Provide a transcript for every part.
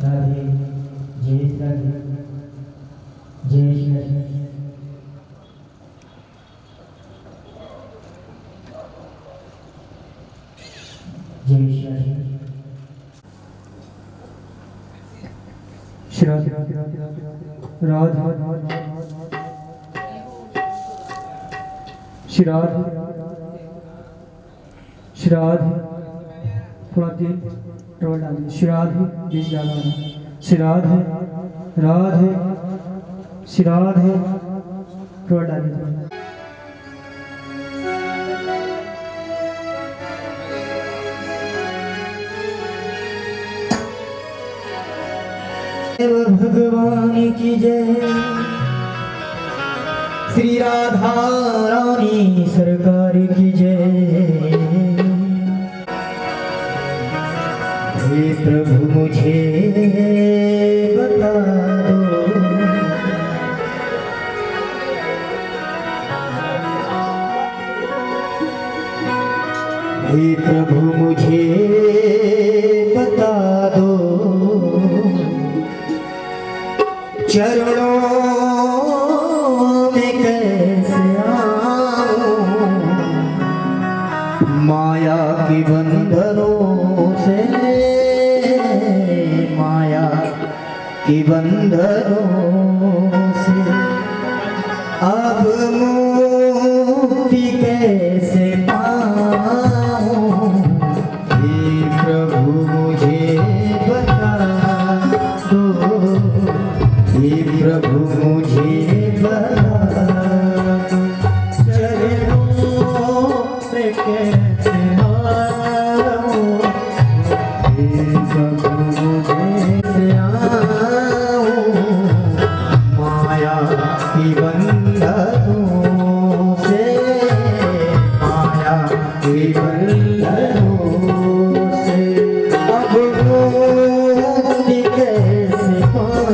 राधे जय राधे जय श्री कृष्ण। जय श्री राधे श्राद्ध श्राद्ध थोड़ा तेल रोल डालिए। श्राद्ध बीज डाला है। श्राद्ध राधे श्राद्ध रोल डालिए। भगवान की जय। श्री राधा रानी सरकार की जय। हे प्रभु मुझे बता दो, हे प्रभु मुझे बता दो, चरणों में कैसे आऊं, माया के बंधनों से, माया के बंधनों से अब मुक्ति कैसे पाऊं। हे प्रभु मुझे बता दो, हे प्रभु मुझे बता, चरणों में कैसे आऊं, हे प्रभु मुझे से आऊं, माया की बंधनों से, माया की बंधनों से अब मुक्ति कैसे पाऊं।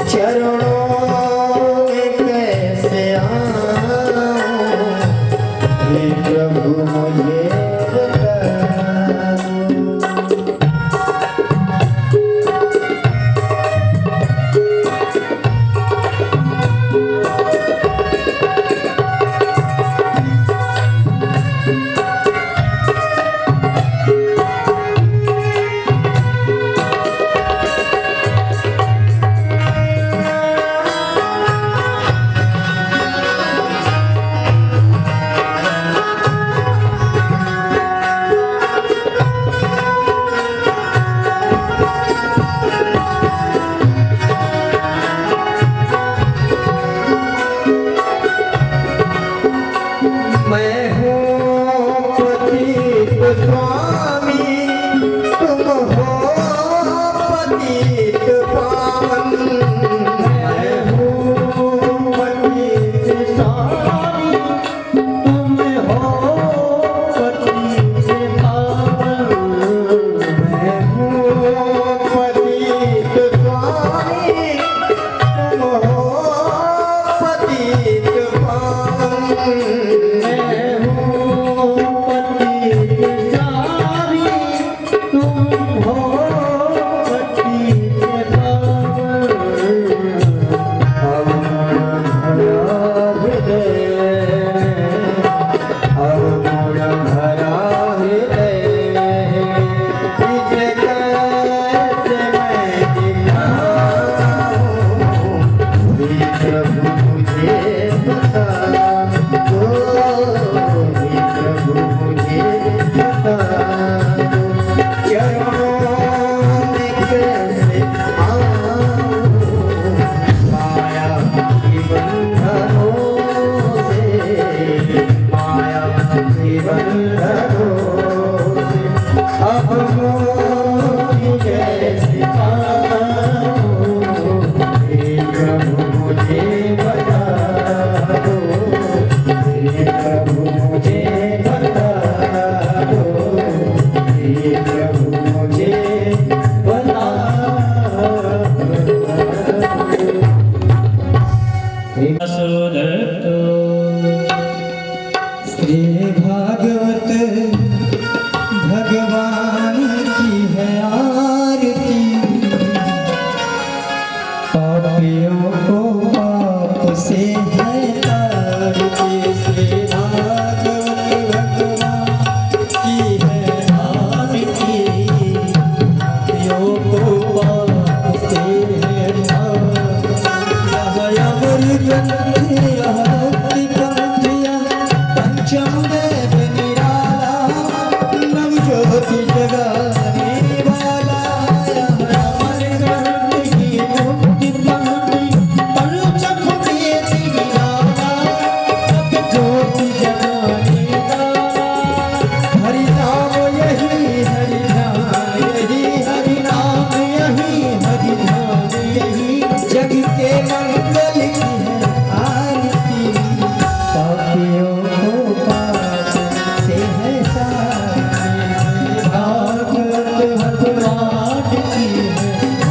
चरणों में कैसे आऊं, मैं हूँ पतित स्वामी, तुम हो पतित पावन। मैं हूँ पतित स्वामी, तुम हो पतित पावन। मैं हूँ पतित स्वामी, तुम हो पतित पावन। मैं हूँ पतित स्वामी, तुम हो पतित पावन। श्री भागवत भगवान की है आरती, पापियों को पाप से है तारती। श्री भागवत भगवान की है आरती, पापियों को पाप से है तारती। यह अमर ग्रंथ यह भक्ति पंथ पंचम देव निराला, नवज्योति जगाने वाला। अमर ग्रंथ की मुक्ति पंथ पंचम देव निराला, नवज्योति जगाने वाला। हरि नाम यही हरि नाम यही, हरि नाम यही हरि नाम यही, जग के मंगल की है आरती। पापियों को पाप से है तारती। भागवत भगवान की है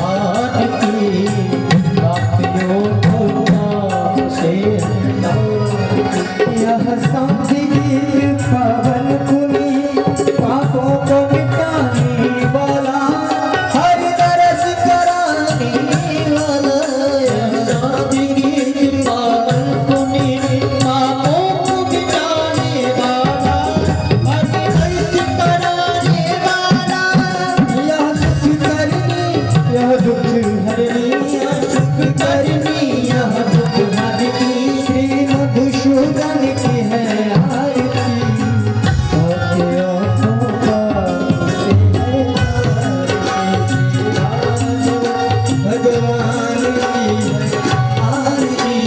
आरती, पापियों को पाप से है तारती। यह संगीत पावन पुनि पापों को मिटाने वाला, हरि दरस कराने वाला। यह संगीत पावन पुनि पापों को मिटाने वाला, हरि दरस कराने वाला। यह सुख करनी यह दुख हरनी, यह सुख करनी यह दुख हरनी। श्री मधुसूदन की है आरती, पापियों को पाप से है तारती। भगवान की है आरती,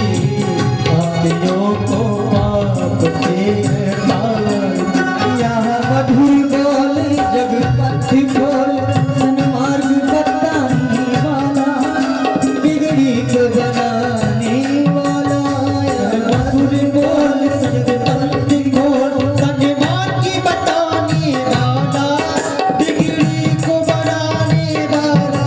पापियों को पाप से है तारती। यहाँ मधुर बोल जगपथ बोल, सन्मार्ग बताने वाला, बिगड़ी को बनाने वाला। मधुर बोल जगपथ बोल, सन्मार्ग बताने वाला, बिगड़ी को बनाने वाला।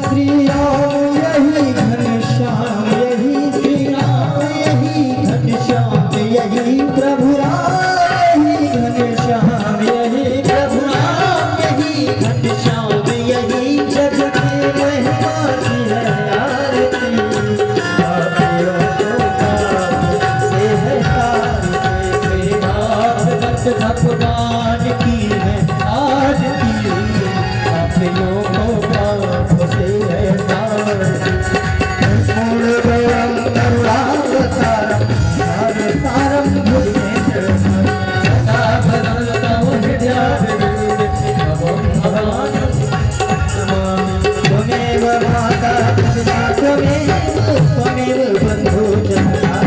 श्री राम यही घनश्याम यही, श्री राम यही घनश्याम यही, प्रभु राम यही घनश्याम यही, प्रभु राम यही घनश्याम यही। जग के महिमा की है आरती, पापियों को पाप से है तारती। श्री भागवत भगवान की है आरती, पापियों को पाप से है तारती। पूर्ण गौरम करुणावतारम, सारसारम भुजगेन्द्रम, सदा बदलतं हृदयाभिवृद्धिं भवं भवानी। त्वमेव माता पिता त्वमेव बन्धुः च सखा,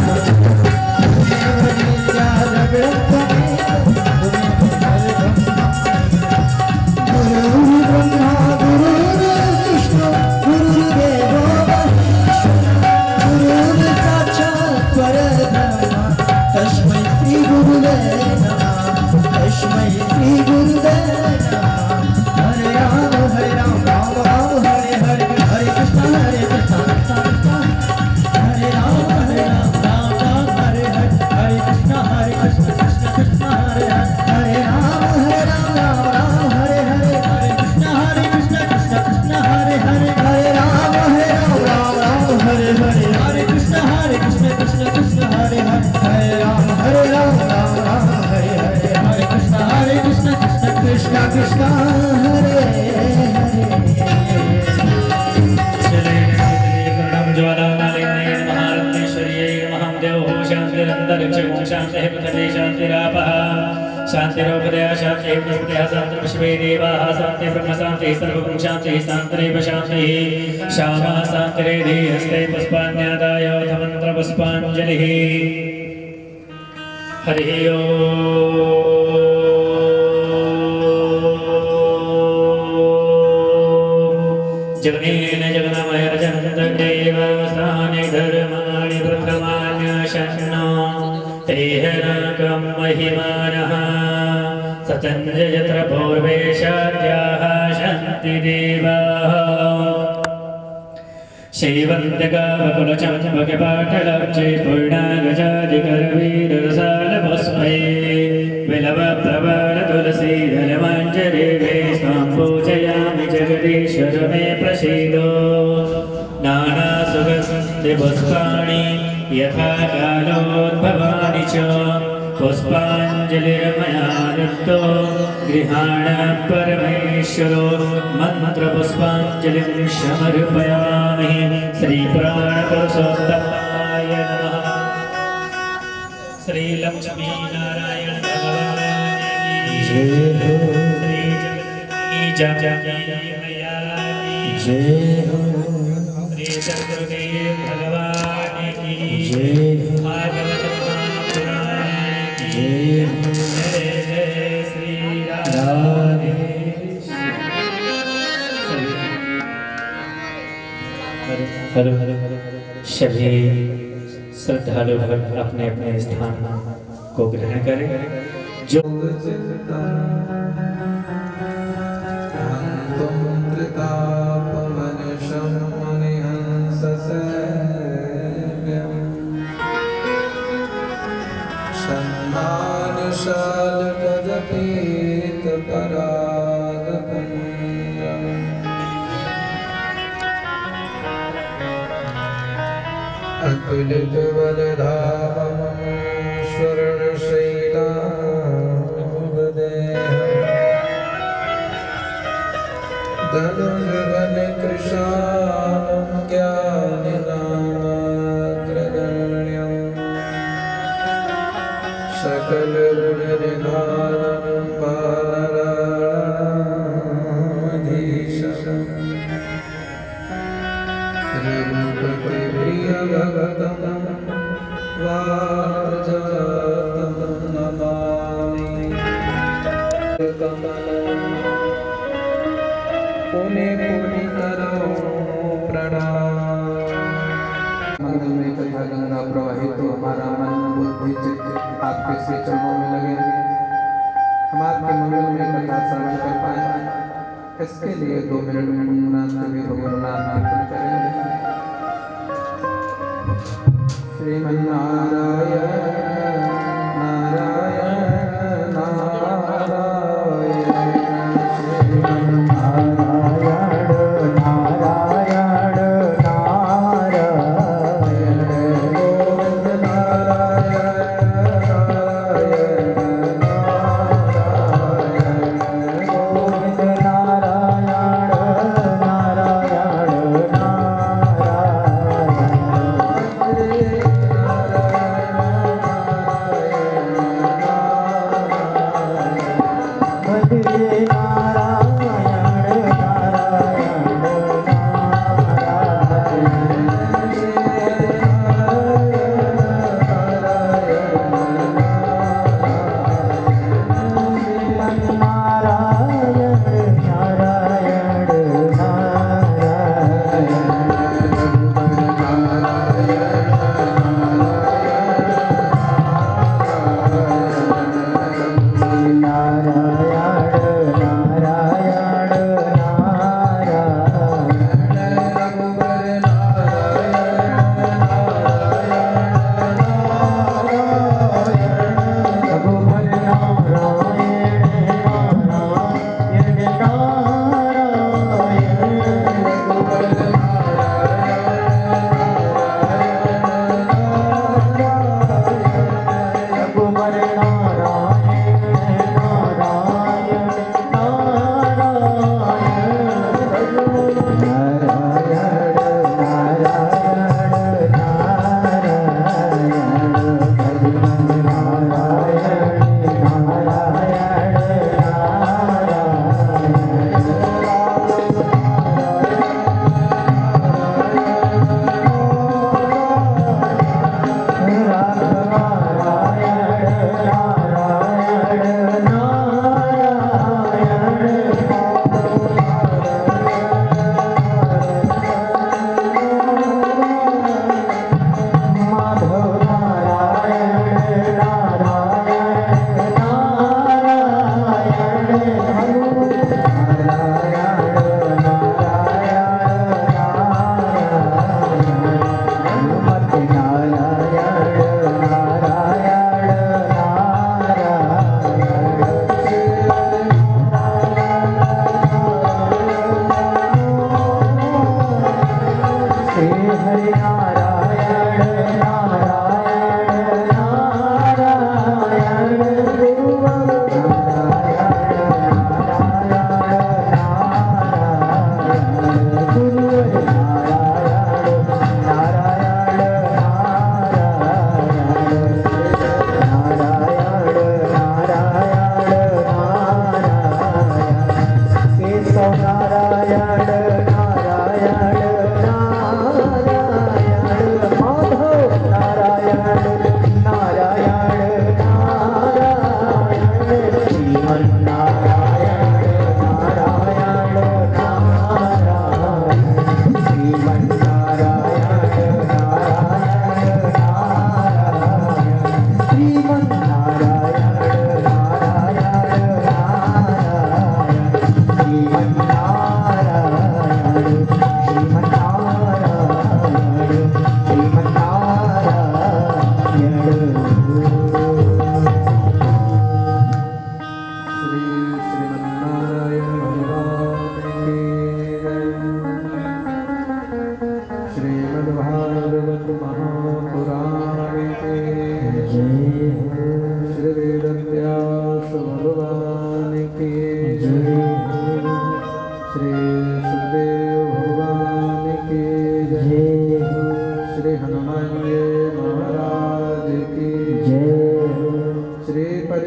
त्वमेव विद्या द्रविणं शान्तिरोपदया शान्ति वनस्पतयः शान्ति विश्वे देवाः शान्ति ब्रह्म शान्ति सर्वं शान्ति शान्तिरेव शान्तिः श्यामा शान्तिरेधि हस्ते पुष्पाण्यादाय अथ मन्त्रपुष्पाञ्जलिः हरिः ओम् जगनेन जगन्मयर्जन्तदेवस्तानि धर्माणि प्रथमान्यशन्नो तेहनकं महिमानः सचन्द्रयत्र पूर्वेशाद्याः शन्ति देवाः शैवन्तिकावकुलचम्पकपाटलब्जे पूर्णागजादिकरवीररसालभस्मै विलवप्रबालतुलसीदलमञ्जरीभे स्वां पूजयामि जगदीश्वर मे प्रसीदो नानासुगन्धिपुष्पाणि यथा कालोद्भवानि च पुष्पाञ्जलिर्मया दत्तो गृहाण परमेश्वरो मन्त्रपुष्पाञ्जलिं समर्पयामि श्रीप्राणपुरुषोत्तमाय नमः। श्रीलक्ष्मीनारायण भगवान् की जय हो। श्रीजगन्नाथ मैया की जय हो। श्री सद्गुरुदेव भगवान की जय हो। भागवत महापुराण की जय हो। जय जय श्री राधे। सभी श्रद्धालु भक्त अपने अपने स्थान को ग्रहण करें। जो अतुलित बलधामं स्वर्णशैलाभदेहं धनुर्वनकृशानं ज्ञानिनामाग्रगण्यं सकलगुणनिधानं बालरामधीशम् भगतं वाजातं नमामि कमलं पुनि पुनि करो प्रणाम। मंगल में कथा गंगा प्रवाहित हो, हमारा मन बुद्धि चित्त आपके श्री चरणों में लगे। हम आपके मंगल में कथा श्रवण कर पाए, इसके लिए 2 मिनट गुणनाथ कवि भगवान नाम कीर्तन करेंगे। श्रीमन्नारायण नारायण नारायण श्रीमन्नारायण नारायण नारायण गोविंद नारायण नारायण गोविंद नारायण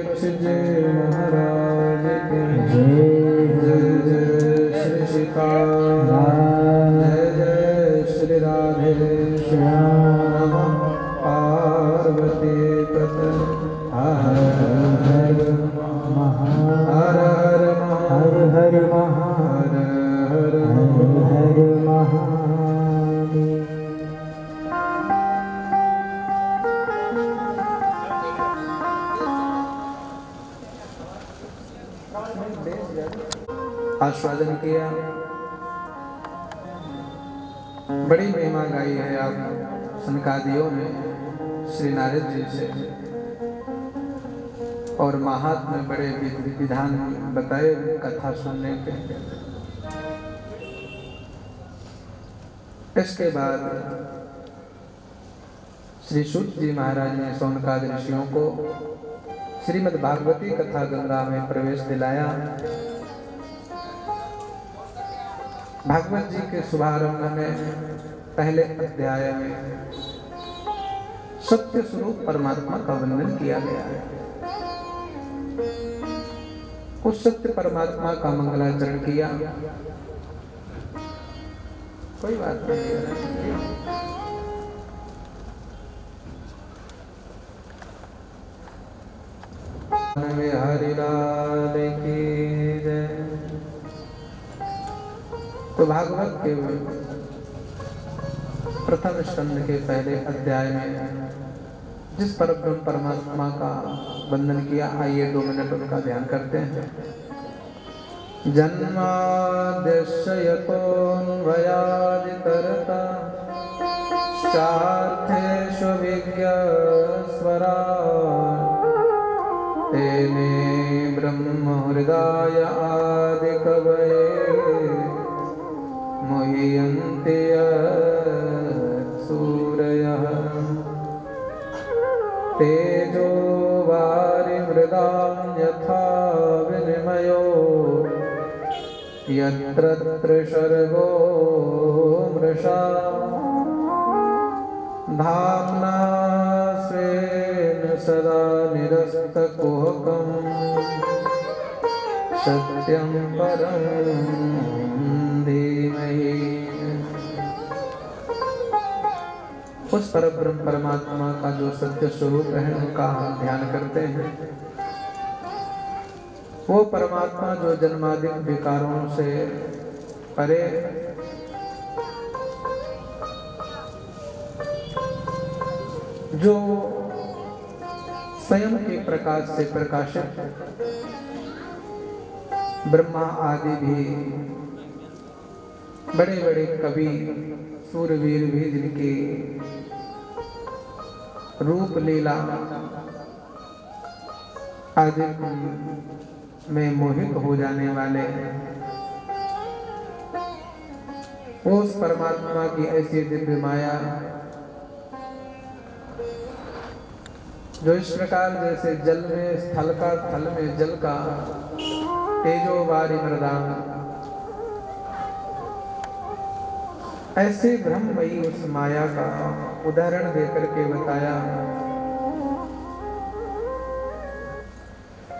परीक्षित जी महाराज की जय जय श्री सीताराम जय जय श्री राधे श्याम पार्वती पते हर हर हर हर हर हर हर महादेव। आस्वादन किया, बड़ी महिमा गाई है आप सनकादियों ने श्री नारद जी से, और महात्मा बड़े विधान बताए कथा सुनने के। इसके बाद श्री सूत जी महाराज ने सौनकादि ऋषियों को श्रीमद् भागवती कथा गंगा में प्रवेश दिलाया। भागवत जी के शुभारंभ में पहले अध्याय में सत्य स्वरूप परमात्मा का वर्णन किया गया है। उस सत्य परमात्मा का मंगलाचरण किया। कोई बात नहीं, हरि लाल की जय। तो भागवत के प्रथम स्कंद के पहले अध्याय में जिस परब्रह्म परमात्मा का वंदन किया, आइए 2 मिनट उनका ध्यान करते हैं। जन्माद्यस्य यतोऽन्वयादितरता चार्थेषु विज्ञस्वरा तेने ब्रह्म हृदय आदि कवये मुह्यन्ति सूरयः तेजो वारिमृदां यथा विनिमयो यत्र त्रिसर्गो मृषा धाम्ना स्वेन सदा निरस्तकुहकं सत्यं परं धीमहि। उस परब्रह्म परमात्मा का जो सत्य स्वरूप है उनका हम ध्यान करते हैं। वो परमात्मा जो जन्मादिक विकारों से परे, जो स्वयं के प्रकाश से प्रकाशित, ब्रह्मा आदि भी बड़े बड़े कवि सूरवीर भी जिनकी रूप लीला आदि में मोहित हो जाने वाले, उस परमात्मा की ऐसी दिव्य माया जो इस प्रकार जैसे जल में स्थल का, थल में जल का, तेजो वारी मृदाम, ऐसे ब्रह्ममयी उस माया का उदाहरण देकर के बताया,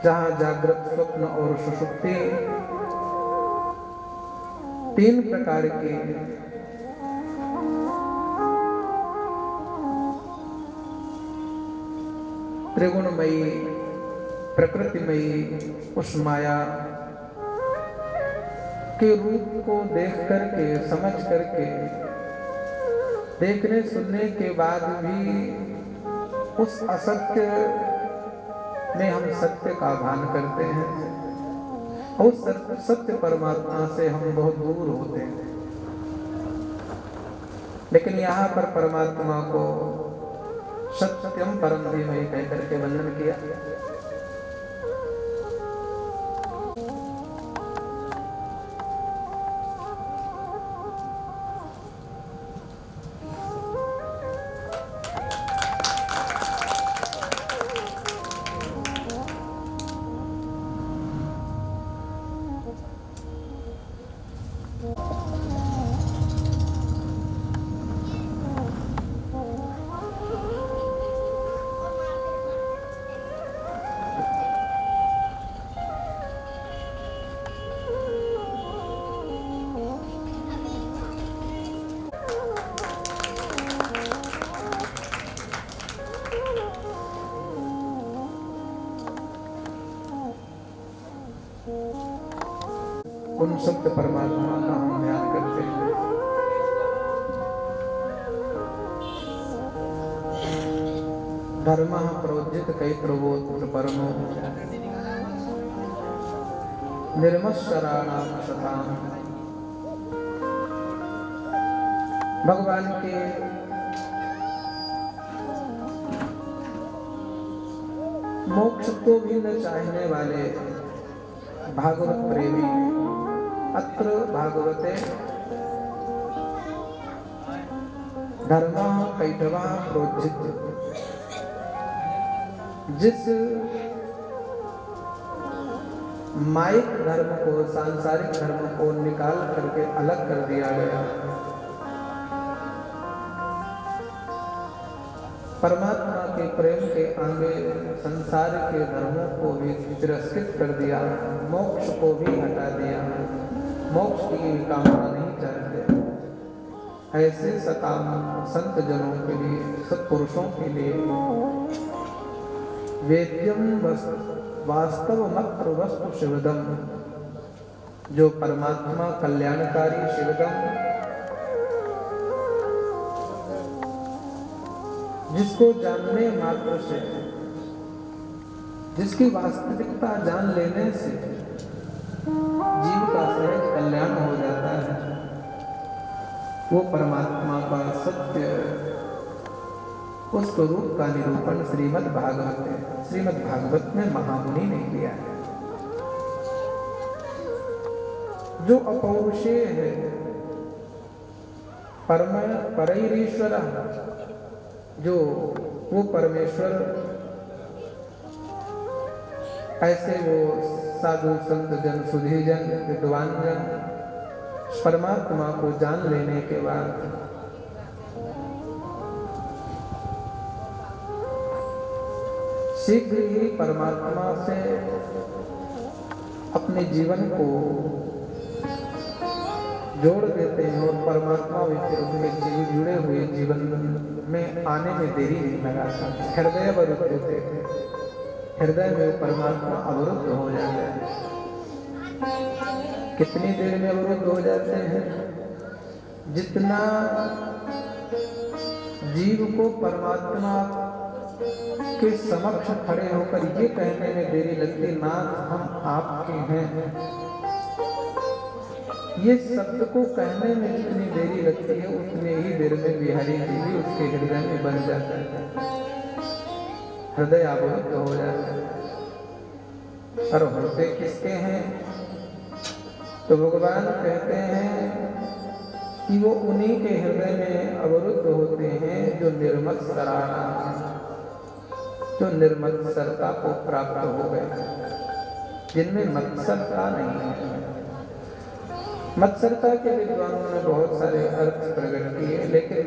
जहां जागृत, स्वप्न और सुषुप्ति 3 प्रकार के त्रिगुणमयी प्रकृतिमयी उस माया के रूप को देख करके, समझ करके, देखने सुनने के बाद भी उस असत्य में हम सत्य का भान करते हैं। उस सत्य परमात्मा से हम बहुत दूर होते हैं। लेकिन यहाँ पर परमात्मा को सत्यम परम धीमहि कह करके वंदन किया। उन सत्य परमात्मा का हम ध्यान करते हैं। धर्म प्रोज्जित कई प्रवोत्र परमो निर्मत्सराणाम शताम। भगवान के मोक्ष को भी न चाहने वाले भागवत प्रेमी अत्र भागवते धर्म कैटवा प्रोज्जित। जिस माइक धर्म को, सांसारिक धर्म को निकाल करके अलग कर दिया गया, परमात्मा के प्रेम के आगे संसार के धर्मों को भी तिरस्कृत कर दिया, मोक्ष को भी हटा दिया, मोक्ष की कामना नहीं चाहते, ऐसे सकाम संत जनों के लिए, सत्पुरुषों के लिए वेद्यम वास्तव मात्र वस्तु शिवदम, जो परमात्मा कल्याणकारी शिवदम, जिसको जानने मात्र से, जिसकी वास्तविकता जान लेने से जीव का सहज कल्याण हो जाता है, वो परमात्मा का सत्य उस स्वरूप का निरूपण श्रीमद् भागवत है। श्रीमद् भागवत में महामुनि ने किया है। जो अपौरुषेय है, परईश्वर, जो वो परमेश्वर, ऐसे वो साधु संत जन, सुधी जन, विद्वान जन परमात्मा को जान लेने के बाद शीघ्र ही परमात्मा से अपने जीवन को जोड़ देते हैं और परमात्मा में जुड़े हुए जीवन में आने में देरी नहीं लगाता। हृदय अवरुद्ध होते हैं, हृदय में परमात्मा अवरुद्ध हो जाता है। कितनी देर में अवरुद्ध हो जाते हैं? जितना जीव को परमात्मा के समक्ष खड़े होकर ये कहने में देरी लगती, नाथ हम आपके हैं, ये शब्द को कहने में जितनी देरी लगती है उतनी ही देर में बिहारी जी भी उसके हृदय में बन जाता है, हृदय अवरुद्ध हो जाता है। और होते किसके हैं? तो भगवान कहते हैं कि वो उन्हीं के हृदय में अवरुद्ध होते हैं जो निर्मत्सराणा, जो निर्मत्सरता को प्राप्त हो गए, जिनमें मत्सरता नहीं है। मत्सरता के विद्वानों ने बहुत सारे अर्थ प्रकट किए, लेकिन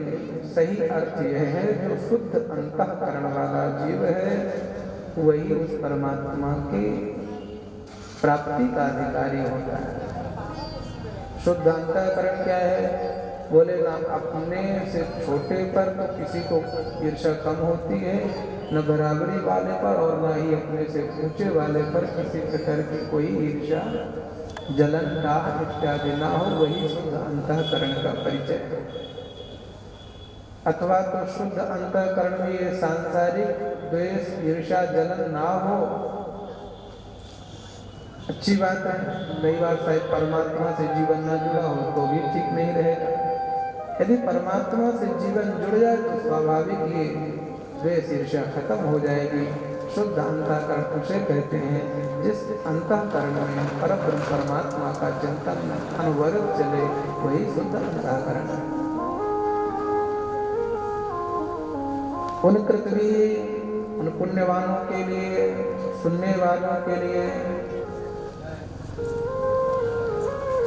सही अर्थ यह है जो शुद्ध अंतःकरण वाला जीव है वही उस परमात्मा की प्राप्ति का अधिकारी होता है। शुद्ध अंतःकरण क्या है? बोले ना अपने से छोटे पर तो किसी को ईर्ष्या कम होती है, न बराबरी वाले पर और न ही अपने से ऊंचे वाले पर किसी प्रकार की कोई ईर्ष्या, जलन, राग इत्यादि ना हो, वही शुद्ध अंतःकरण का परिचय है। अथवा तो शुद्ध अंतःकरण में ये सांसारिक द्वेष, ईर्ष्या, जलन ना हो, अच्छी बात है। नई बात शायद परमात्मा से जीवन न जुड़ा हो तो भी ठीक नहीं रहेगा। यदि परमात्मा से जीवन जुड़ जाए तो स्वाभाविक ये द्वेष, ईर्ष्या खत्म हो जाएगी। शुद्ध अंतःकरण उसे कहते हैं जिस अंतःकरण में परब्रह्म परमात्मा का चिंतन अनवरत चले, वही शुद्ध अंतःकरण है। उन कृतवी, उन पुण्यवानों के लिए, सुनने वालों के लिए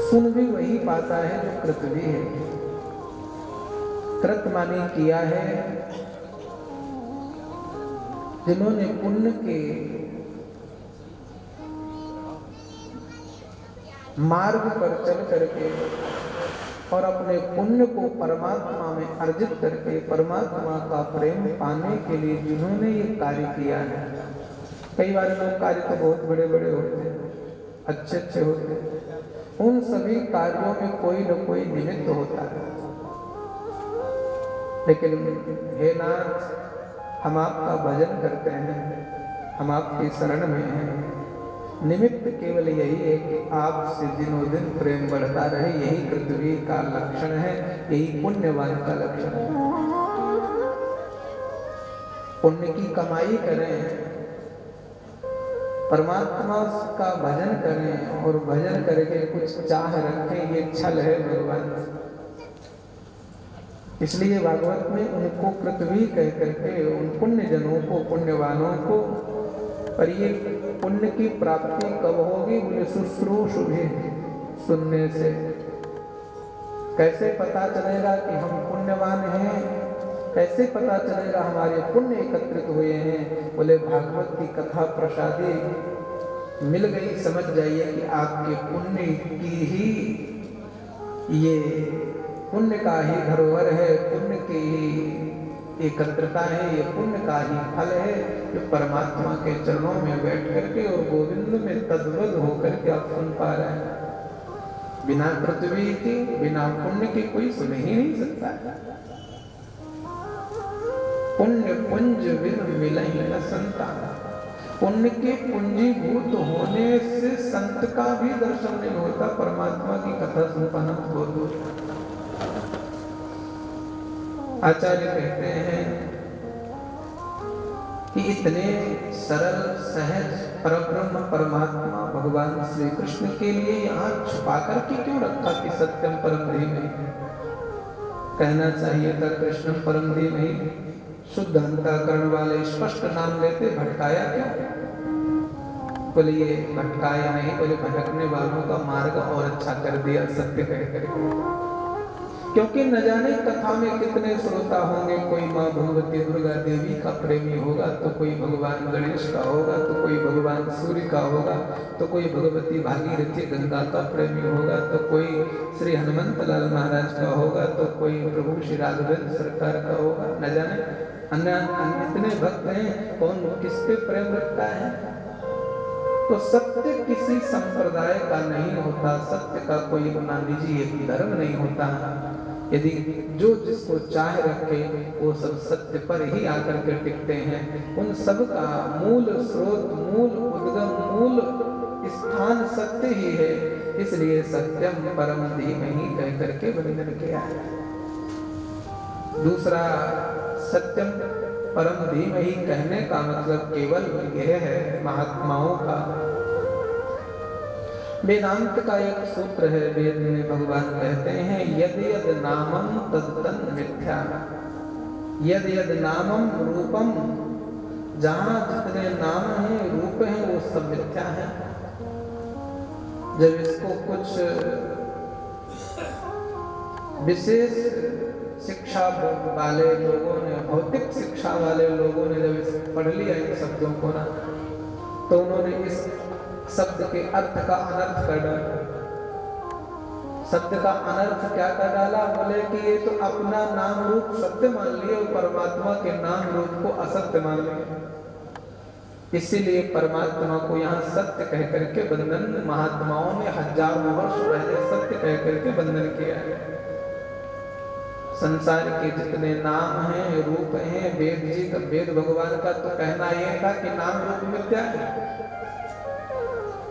सुन भी वही पाता है जो कृतवी है। कृत माने किया है, जिन्होंने पुण्य के मार्ग पर चल करके और अपने पुण्य को परमात्मा में अर्जित करके परमात्मा का प्रेम पाने के लिए जिन्होंने ये कार्य किया है। कई बार लोग कार्य तो बहुत बड़े बड़े होते हैं, अच्छे अच्छे होते हैं, उन सभी कार्यों में कोई न कोई निमित्त होता है। लेकिन हे नाथ, हम आपका भजन करते हैं, हम आपकी शरण में हैं। निमित्त केवल यही है कि आपसे दिनों दिन प्रेम बढ़ता रहे, यही पृथ्वी का लक्षण है, यही पुण्यवान का लक्षण है। पुण्य की कमाई करें, परमात्मा का भजन करें और भजन करके कुछ चाह रखें, ये छल है भगवान। इसलिए भागवत में उनको पृथ्वी कह करके उन पुण्य जनों को, पुण्यवानों को, पर ये पुण्य की प्राप्ति कब होगी? बोले शुश्रूषुभि, सुनने से। कैसे पता चलेगा कि हम पुण्यवान हैं? कैसे पता चलेगा हमारे पुण्य एकत्रित हुए हैं? बोले भागवत की कथा प्रसादी मिल गई, समझ जाइए कि आपके पुण्य की ही, ये पुण्य का ही धरोहर है, पुण्य की ही एकत्रता है, ये पुण्य का ही फल है, जो परमात्मा के चरणों में बैठ करके और गोविंद में तद्वद होकर के आप सुन पा रहे हैं। बिना पृथ्वी की, बिना पुण्य की कोई सुन ही नहीं सकता है। पुण्य पुंज बिन मिलहि न संतान, पुण्य के पुंजीभूत होने से संत का भी दर्शन नहीं होता। परमात्मा की कथा सुन पाना बहुत दूर। आचार्य कहते हैं कि इतने सरल सहज परब्रह्म परमात्मा भगवान श्री कृष्ण के लिए यहाँ छुपा करके क्यों रखा कि सत्यम परम धीमहि? कहना चाहिए था कृष्णम परम धीमहि। शुद्ध अंतःकरण वाले स्पष्ट नाम लेते, भटकाया क्यों? बोले ये भटकाया नहीं, बोले भटकने वालों का मार्ग और अच्छा कर दिया सत्य कह करके। क्योंकि न जाने कथा में कितने श्रोता होंगे, कोई माँ भगवती दुर्गा देवी का प्रेमी होगा, तो कोई भगवान गणेश का होगा, तो कोई भगवान सूर्य का होगा, तो कोई भगवती भागीरथी गंगा का प्रेमी होगा, तो कोई श्री हनुमंत लाल महाराज का होगा, तो कोई प्रभु श्री राघवेंद्र सरकार का होगा। न जाने अन्य इतने भक्त हैं, कौन किस पे प्रेम रखता है? तो सत्य किसी संप्रदाय का नहीं होता, सत्य का कोई मान लीजिए धर्म नहीं होता। यदि जो जिसको चाह रखे वो सब सत्य पर ही आकर के टिकते हैं। उन सब का मूल स्रोत, मूल उद्गम, मूल स्थान सत्य ही है। इसलिए सत्यम परम धीमहि कह करके वंदन किया है। दूसरा, सत्यम परम धीमहि कहने का मतलब केवल यह है महात्माओं का। वेदांत का एक सूत्र है, वेद में भगवान कहते हैं यद यद नामम तद तन मिथ्या, यद यद नामम रूपम, जहां जितने नाम हैं, रूप हैं, वो सब मिथ्या है। जब इसको कुछ विशेष शिक्षा वाले लोगों ने, भौतिक शिक्षा वाले लोगों ने जब पढ़ लिया इन शब्दों को ना, तो उन्होंने इस शब्द के अर्थ का अनर्थ कर डाला। शब्द का अनर्थ क्या कर डाला? बोले कि ये तो अपना नाम रूप सत्य मान लिए और परमात्मा के नाम रूप को असत्य मान लिए। इसीलिए परमात्मा को यहाँ सत्य कह करके वंदन, महात्माओं ने हजारों वर्ष पहले सत्य कह करके वंदन किया है। संसार के जितने नाम हैं, रूप हैं, वेद जी का, वेद भगवान का तो कहना यह था कि नाम रूप मिथ्या है,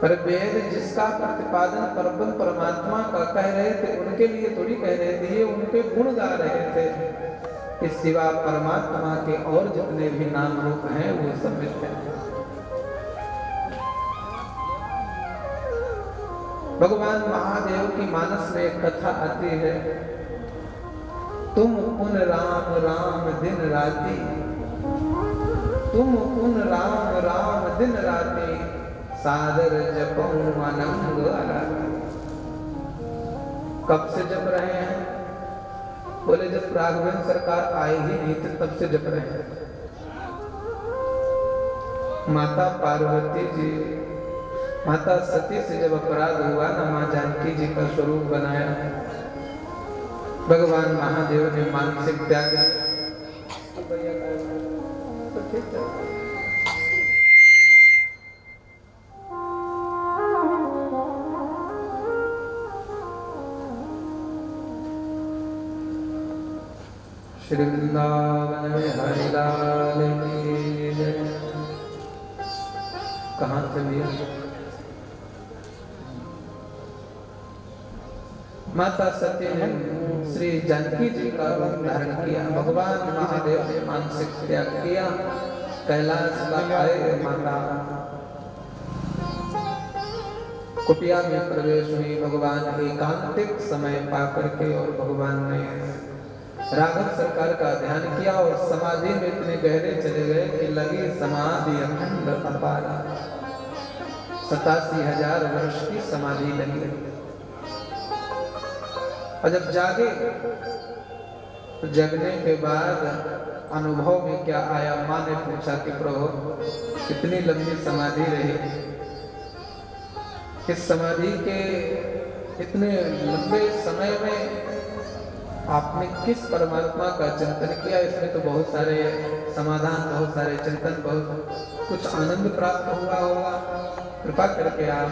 पर वेद जिसका प्रतिपादन परब्रह्म परमात्मा का कह रहे थे, उनके लिए थोड़ी कह रहे थे, ये उनके गुण गा रहे थे कि सिवा परमात्मा के और जितने भी नाम रूप हैं वो सब मिथ्या हैं। भगवान महादेव की मानस में एक कथा आती है, तुम पुन राम राम दिन राति, तुम पुन राम राम दिन राति, सादर जपऊं अनंग आराधि। कब से जप रहे हैं? बोले जब राघवेंद्र सरकार आए ही नहीं थे तब से जप रहे हैं। माता पार्वती जी, माता सती से जब अपराध हुआ ना, माँ जानकी जी का स्वरूप बनाया, भगवान महादेव ने मानसिक त्याग तो ठीक है। श्री वृंदावन में हरि लाल की जय। कहाँ से लिया? माता सती ने श्री जानकी जी का रूप धारण किया। भगवान महादेव ने मानसिक त्याग किया। कैलाश आए माता कुटिया में प्रवेश हुई। भगवान एकांतिक समय पा करके और भगवान ने राघव सरकार का ध्यान किया और समाधि में इतने गहरे चले गए कि लगी समाधि अखंड अपार। 87,000 वर्ष की समाधि लगी। और जब जागे तो जगने के बाद अनुभव में क्या आया? माँ ने पूछा कि प्रभु कितनी लंबी समाधि रही? इस समाधि के इतने लंबे समय में आपने किस परमात्मा का चिंतन किया? इसमें तो बहुत सारे समाधान, बहुत सारे चिंतन, बहुत कुछ आनंद प्राप्त हुआ होगा। कृपा करके आप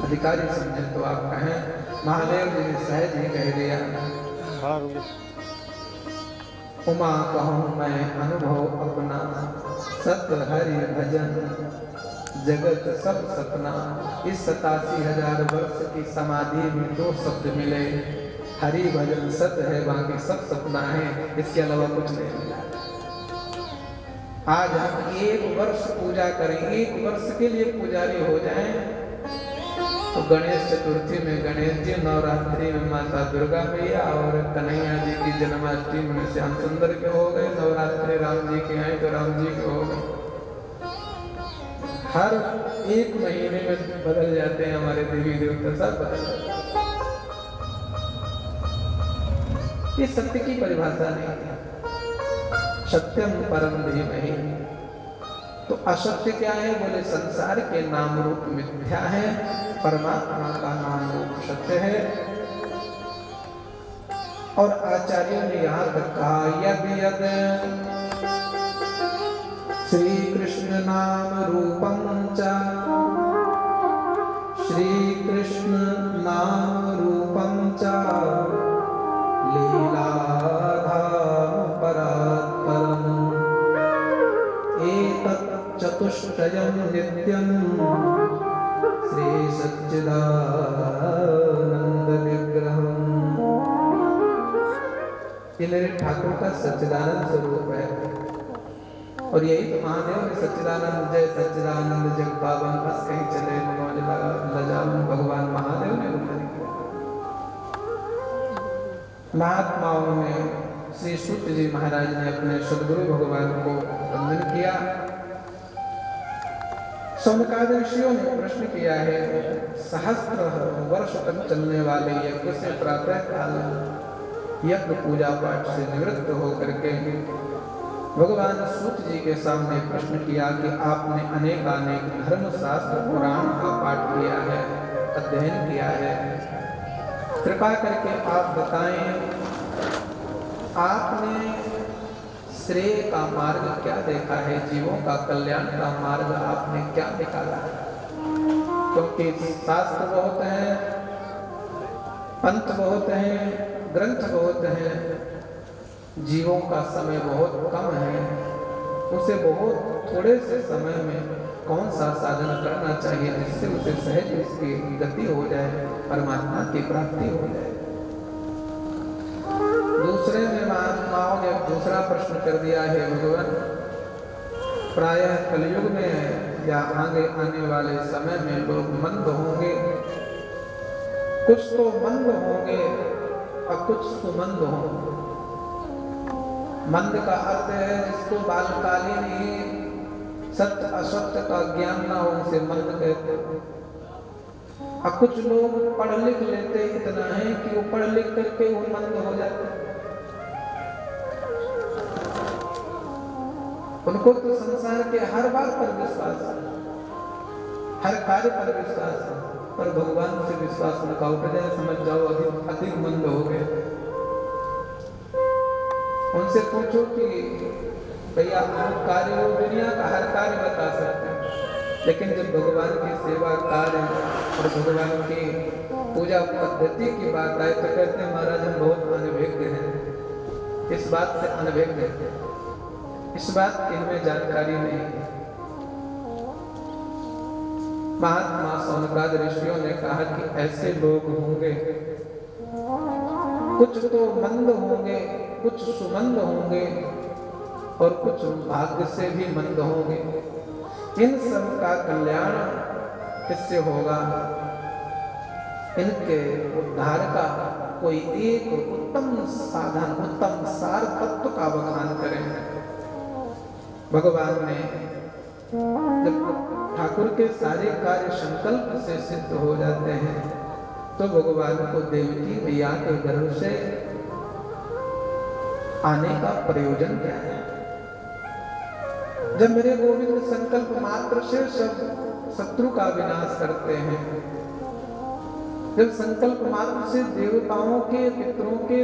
अधिकारी समझे तो आप कहें। महादेव जी ने सहज ही कह दिया, उमा कहूँ मैं अनुभव अपना, सत हरि भजन जगत सब सपना। इस 87,000 वर्ष की समाधि में 2 शब्द मिले, हरि भजन सत है, बाकी सब सपना है, इसके अलावा कुछ नहीं मिला। आज हम 1 वर्ष पूजा करेंगे, 1 वर्ष के लिए पुजारी हो जाएं तो गणेश चतुर्थी में गणेश जी, नवरात्रि में माता दुर्गा मैया और कन्हैया जी की जन्माष्टमी में श्याम सुंदर के हो गए। नवरात्रि राम जी के आए तो राम जी के हो गए। हर 1 महीने में बदल जाते हैं हमारे देवी देवता, सब बदल जाते हैं। ये सत्य की परिभाषा नहीं है। सत्यम परम धीमहि। तो असत्य क्या है? बोले संसार के नाम रूप मिथ्या है, परमात्मा का नाम रूप सत्य है। और आचार्यों ने यहाँ तक कहा, यद यद श्री कृष्ण नाम रूपम च, श्री कृष्ण नाम रूपम च, लीलाधाम परात्परम, एतत् चतुष्टयं नित्यं श्री सच्चिदानंद विग्रहम्। ये मेरे ठाकुर का सच्चिदानंद स्वरूप है। और यही तो महादेव ने सच्चिदानंद जय सच्चिदानंद जग पावन बस कहीं चले मनोज लजावन, भगवान महादेव ने वर्णन किया। महात्माओं में श्री सूत जी महाराज ने अपने सदगुरु भगवान को वंदन किया। सौनकादि ऋषियों ने प्रश्न किया है, सहस्त्र वर्ष तक चलने वाले यज्ञ से प्रातः काल यज्ञ पूजा पाठ से निवृत्त होकर के भगवान सूत जी के सामने प्रश्न किया कि आपने अनेक धर्म शास्त्र पुराण का पाठ किया है, अध्ययन किया है, कृपा करके आप बताएं आपने श्रेय का मार्ग क्या देखा है, जीवों का कल्याण का मार्ग आपने क्या निकाला है? क्योंकि शास्त्र बहुत हैं, पंथ बहुत हैं, ग्रंथ बहुत हैं, जीवों का समय बहुत कम है। उसे बहुत थोड़े से समय में कौन सा साधन करना चाहिए जिससे उसे सहज उसकी गति हो जाए, परमात्मा की प्राप्ति हो जाए। दूसरे में महात्माओं ने दूसरा प्रश्न कर दिया है, भगवान प्रायः कलयुग में या आगे आने वाले समय में लोग मंद होंगे, कुछ तो मंद होंगे और कुछ सुमंद होंगे। मंद का अर्थ है जिसको बालकालीन ही सत्य असत्य का ज्ञान ना हो उसे मंद कहते हैं। और कुछ लोग पढ़ लिख लेते इतना है कि वो पढ़ लिख करके वो मंद हो जाते हैं। उनको तो संसार के हर बात पर विश्वास है, हर कार्य पर विश्वास है, पर भगवान से विश्वास उनका उठ जाए समझ जाओ अधिक मंद हो गए। उनसे पूछो कि भैया आप कार्य हो, दुनिया का हर कार्य बता सकते हैं, लेकिन जब भगवान की सेवा कार्य और भगवान की पूजा पद्धति की बात आए तो कहते हैं महाराज हम बहुत अनभिज्ञ हैं, इस बात से अनभिज्ञ, इस बात की हमें जानकारी नहीं है। महात्मा शौनकाद ऋषियों ने कहा कि ऐसे लोग होंगे, कुछ तो मंद होंगे, कुछ सुमंद होंगे और कुछ भाग्य से भी मंद होंगे। इन सब का कल्याण किससे होगा? इनके उद्धार का कोई एक उत्तम साधन, उत्तम सार तत्व का बखान करें। भगवान ने जब ठाकुर के सारे कार्य संकल्प से सिद्ध हो जाते हैं तो भगवान को देवकी मैया के गर्भ से आने का प्रयोजन क्या है? जब मेरे गोविंद संकल्प मात्र से सब शत्रु का विनाश करते हैं, जब संकल्प मात्र से देवताओं के, पितरों के,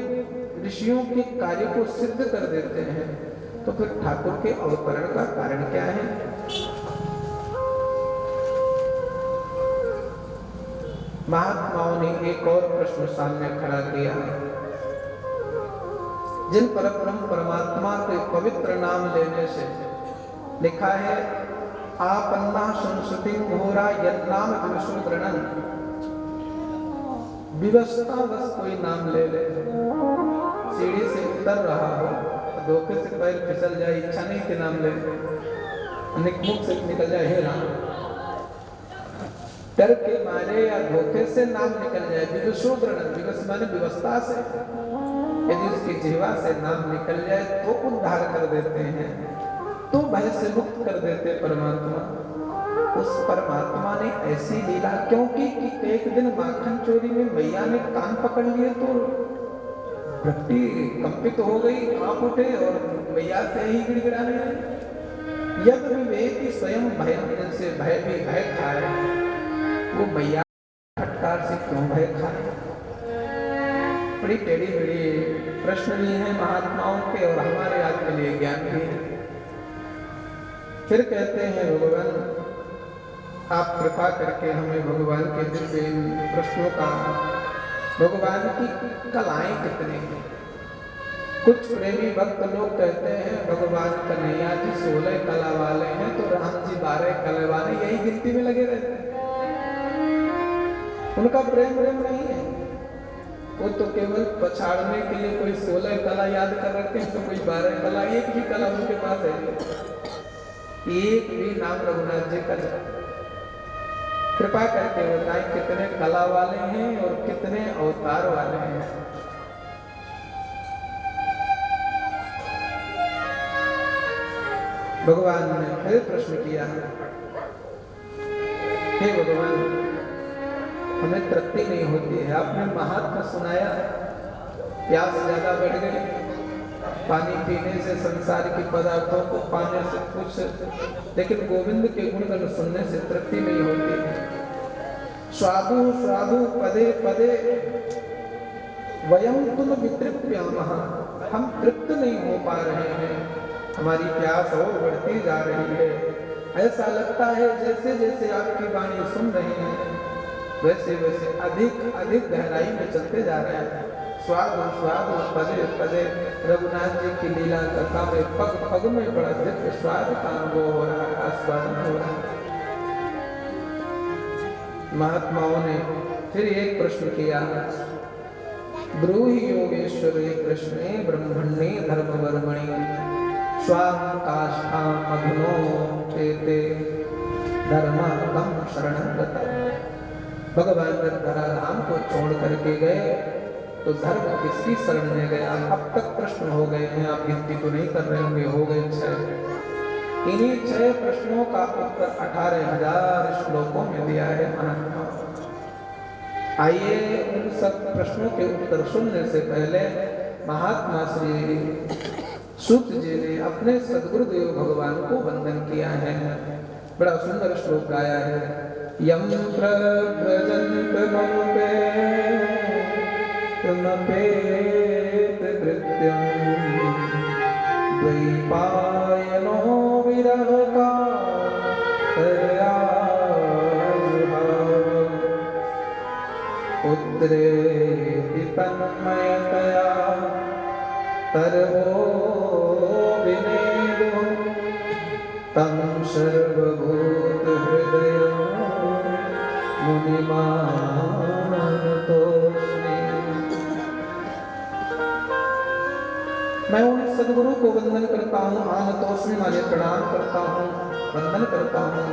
ऋषियों के कार्य को सिद्ध कर देते हैं, तो फिर ठाकुर के अवतरण का कारण क्या है? महात्माओं ने एक और प्रश्न सामने खड़ा किया। जिन परब्रह्म परमात्मा के पवित्र नाम लेने से लिखा है, आपन्ना संस्कृति घोरा यन्नाम विशुद्रणन, विवस्था बस कोई नाम ले ले, सीढ़ी से उतर रहा हो, धोखे से पैर फिसल जाए, इच्छा नहीं के नाम ले, मुख से निकल जाए हे राम, डर के मारे या धोखे से नाम निकल जाए, विवशोद्रणन, विवश माने व्यवस्था से, यदि उसकी जीवा से नाम निकल जाए तो उद्धार कर देते हैं, तो भय से मुक्त कर देते परमात्मा। उस परमात्मा ने ऐसी लीला क्यों की कि एक दिन माखन चोरी में मैया ने कान पकड़ लिए तो भक्ति कंपित हो गई, कांप उठे और मैया से ही गिड़गिड़ाने लगे। यद विवेक स्वयं भय से भय भी भय खाए, वो मैया फटकार से क्यों भय खाए? बड़ी टेढ़ी मेढ़ी प्रश्न भी है महात्माओं के और हमारे आज के लिए ज्ञान भी है। फिर कहते हैं भगवान आप कृपा करके हमें भगवान के दिव्य प्रश्नों का, भगवान की कलाएं कितनी हैं। कुछ प्रेमी भक्त लोग कहते हैं भगवान कन्हैया जी 16 कला वाले हैं तो राम जी 12 कला वाले, यही गिनती में लगे रहते हैं। उनका प्रेम नहीं है, वो तो केवल पछाड़ने के लिए कोई 16 कला याद कर रखे हैं तो कोई 12 कला, एक भी कला उनके पास है, एक भी नाम रघुनाथ जी का। कृपा करके बताएं कितने कला वाले हैं और कितने अवतार वाले हैं। भगवान ने फिर प्रश्न किया, हे भगवान हमें तृप्ति नहीं होती है, आपने महात्मा सुनाया, प्यास ज्यादा बढ़ गई, पानी पीने से, संसार के पदार्थों को पाने से कुछ, लेकिन गोविंद के गुणगान सुनने से तृप्ति नहीं होती। स्वादु स्वादु पदे पदे वयम तुम वितृप्यामः, हम तृप्त नहीं हो पा रहे हैं, हमारी प्यास और बढ़ती जा रही है। ऐसा लगता है जैसे जैसे आपकी वाणी सुन रहे हैं वैसे वैसे अधिक अधिक गहराई में चलते जा रहे हैं। स्वाद स्वाद पदे पदे, रघुनाथ जी की लीला कथा में पग पग में बड़ा दिव्य स्वाद का अनुभव हो रहा है, आस्वादन हो रहा है। महात्माओं ने फिर एक प्रश्न किया, ब्रूहि योगेश्वरे कृष्णे ब्रह्मणे धर्मवर्मणि स्वाम काष्ठा मधुनो चेते धर्म कम शरणं गता। भगवान जब धराधाम को छोड़ करके गए तो धर्म किसकी शरण में गया? अब तक प्रश्न हो गए हैं, आप गिनती तो नहीं कर रहे होंगे, हो गए 6। इन्हीं 6 प्रश्नों का उत्तर 18,000 श्लोकों में दिया है महात्मा। आइए उन सब प्रश्नों के उत्तर सुनने से पहले महात्मा श्री सूत जी ने अपने सद्गुरुदेव भगवान को वंदन किया है। बड़ा सुंदर श्लोक गाया है, यम प्रव्रजन्त ममपे तुमपेत कृत्यं द्वैपायनो विरह का पुत्रे तन्मयतया तरवो विनेदो तम सर्वभूत हृदय मुनिमानतोस्मि। मैं उन सद्गुरु को वंदन करता हूँ, आनतोस्मि माने प्रणाम करता हूँ, वंदन करता हूँ,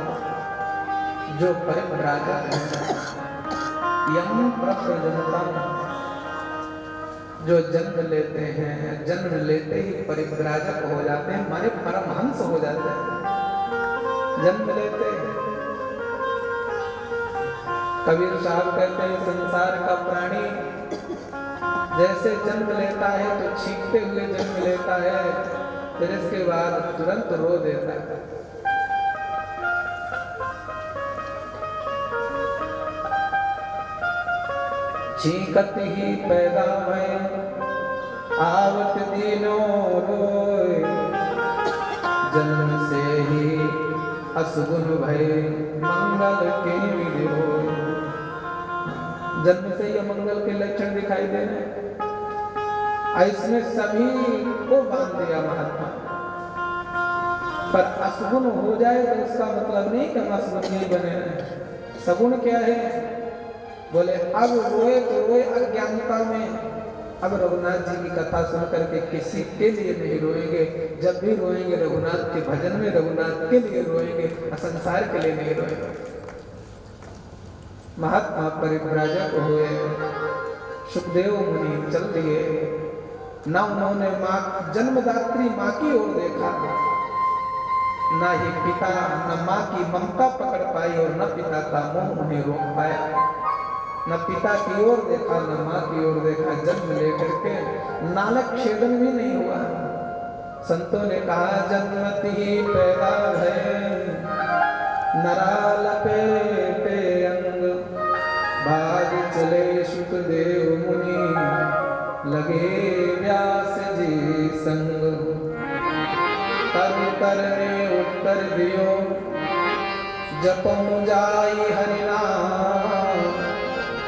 जो परिव्राजक है, यम प्रप्रजनतम, जो जन्म लेते हैं, जन्म लेते ही परिव्राजक हो जाते हैं, माने परमहंस हो जाते हैं, जन्म लेते हैं। कबीर साहब कहते हैं संसार का प्राणी जैसे जन्म लेता है तो छींकते हुए जन्म लेता है, फिर इसके बाद तुरंत रो देता है। छींकत ही पैदा भय आवत दिनों रोए, जन्म से ही असगुन भय मंगल के होए। जन्म से ही मंगल के लक्षण दिखाई दे रहे, इसने सभी को बांध दिया महात्मा। पर असगुन हो जाए तो इसका मतलब नहीं कि हम असगुन नहीं बने। सगुण क्या है? बोले अब रोए तो रोए अज्ञानता में। अब रघुनाथ जी की कथा सुन करके किसी के लिए नहीं रोएंगे, जब भी रोएंगे रघुनाथ के भजन में रघुनाथ के लिए रोएंगे, संसार के लिए नहीं रोएंगे। महात्मा परिव्राजक हुए, सुखदेव मुनि चल दिए, न उन्होंने माँ जन्मदात्री माँ की ओर देखा, न ही पिता न माँ की ममता पकड़ पाई और न पिता का मोह उन्हें रोक पाया। न पिता की ओर देखा न माँ की ओर देखा, जन्म लेकर के नालक छेदन भी नहीं हुआ। संतों ने कहा जन्मति ही पैदा है नरा लपेटे अंग, बाग चले सुखदेव मुनि लगे व्यास जी संग। तर ने उत्तर दियो जपम जाई हरिनाम,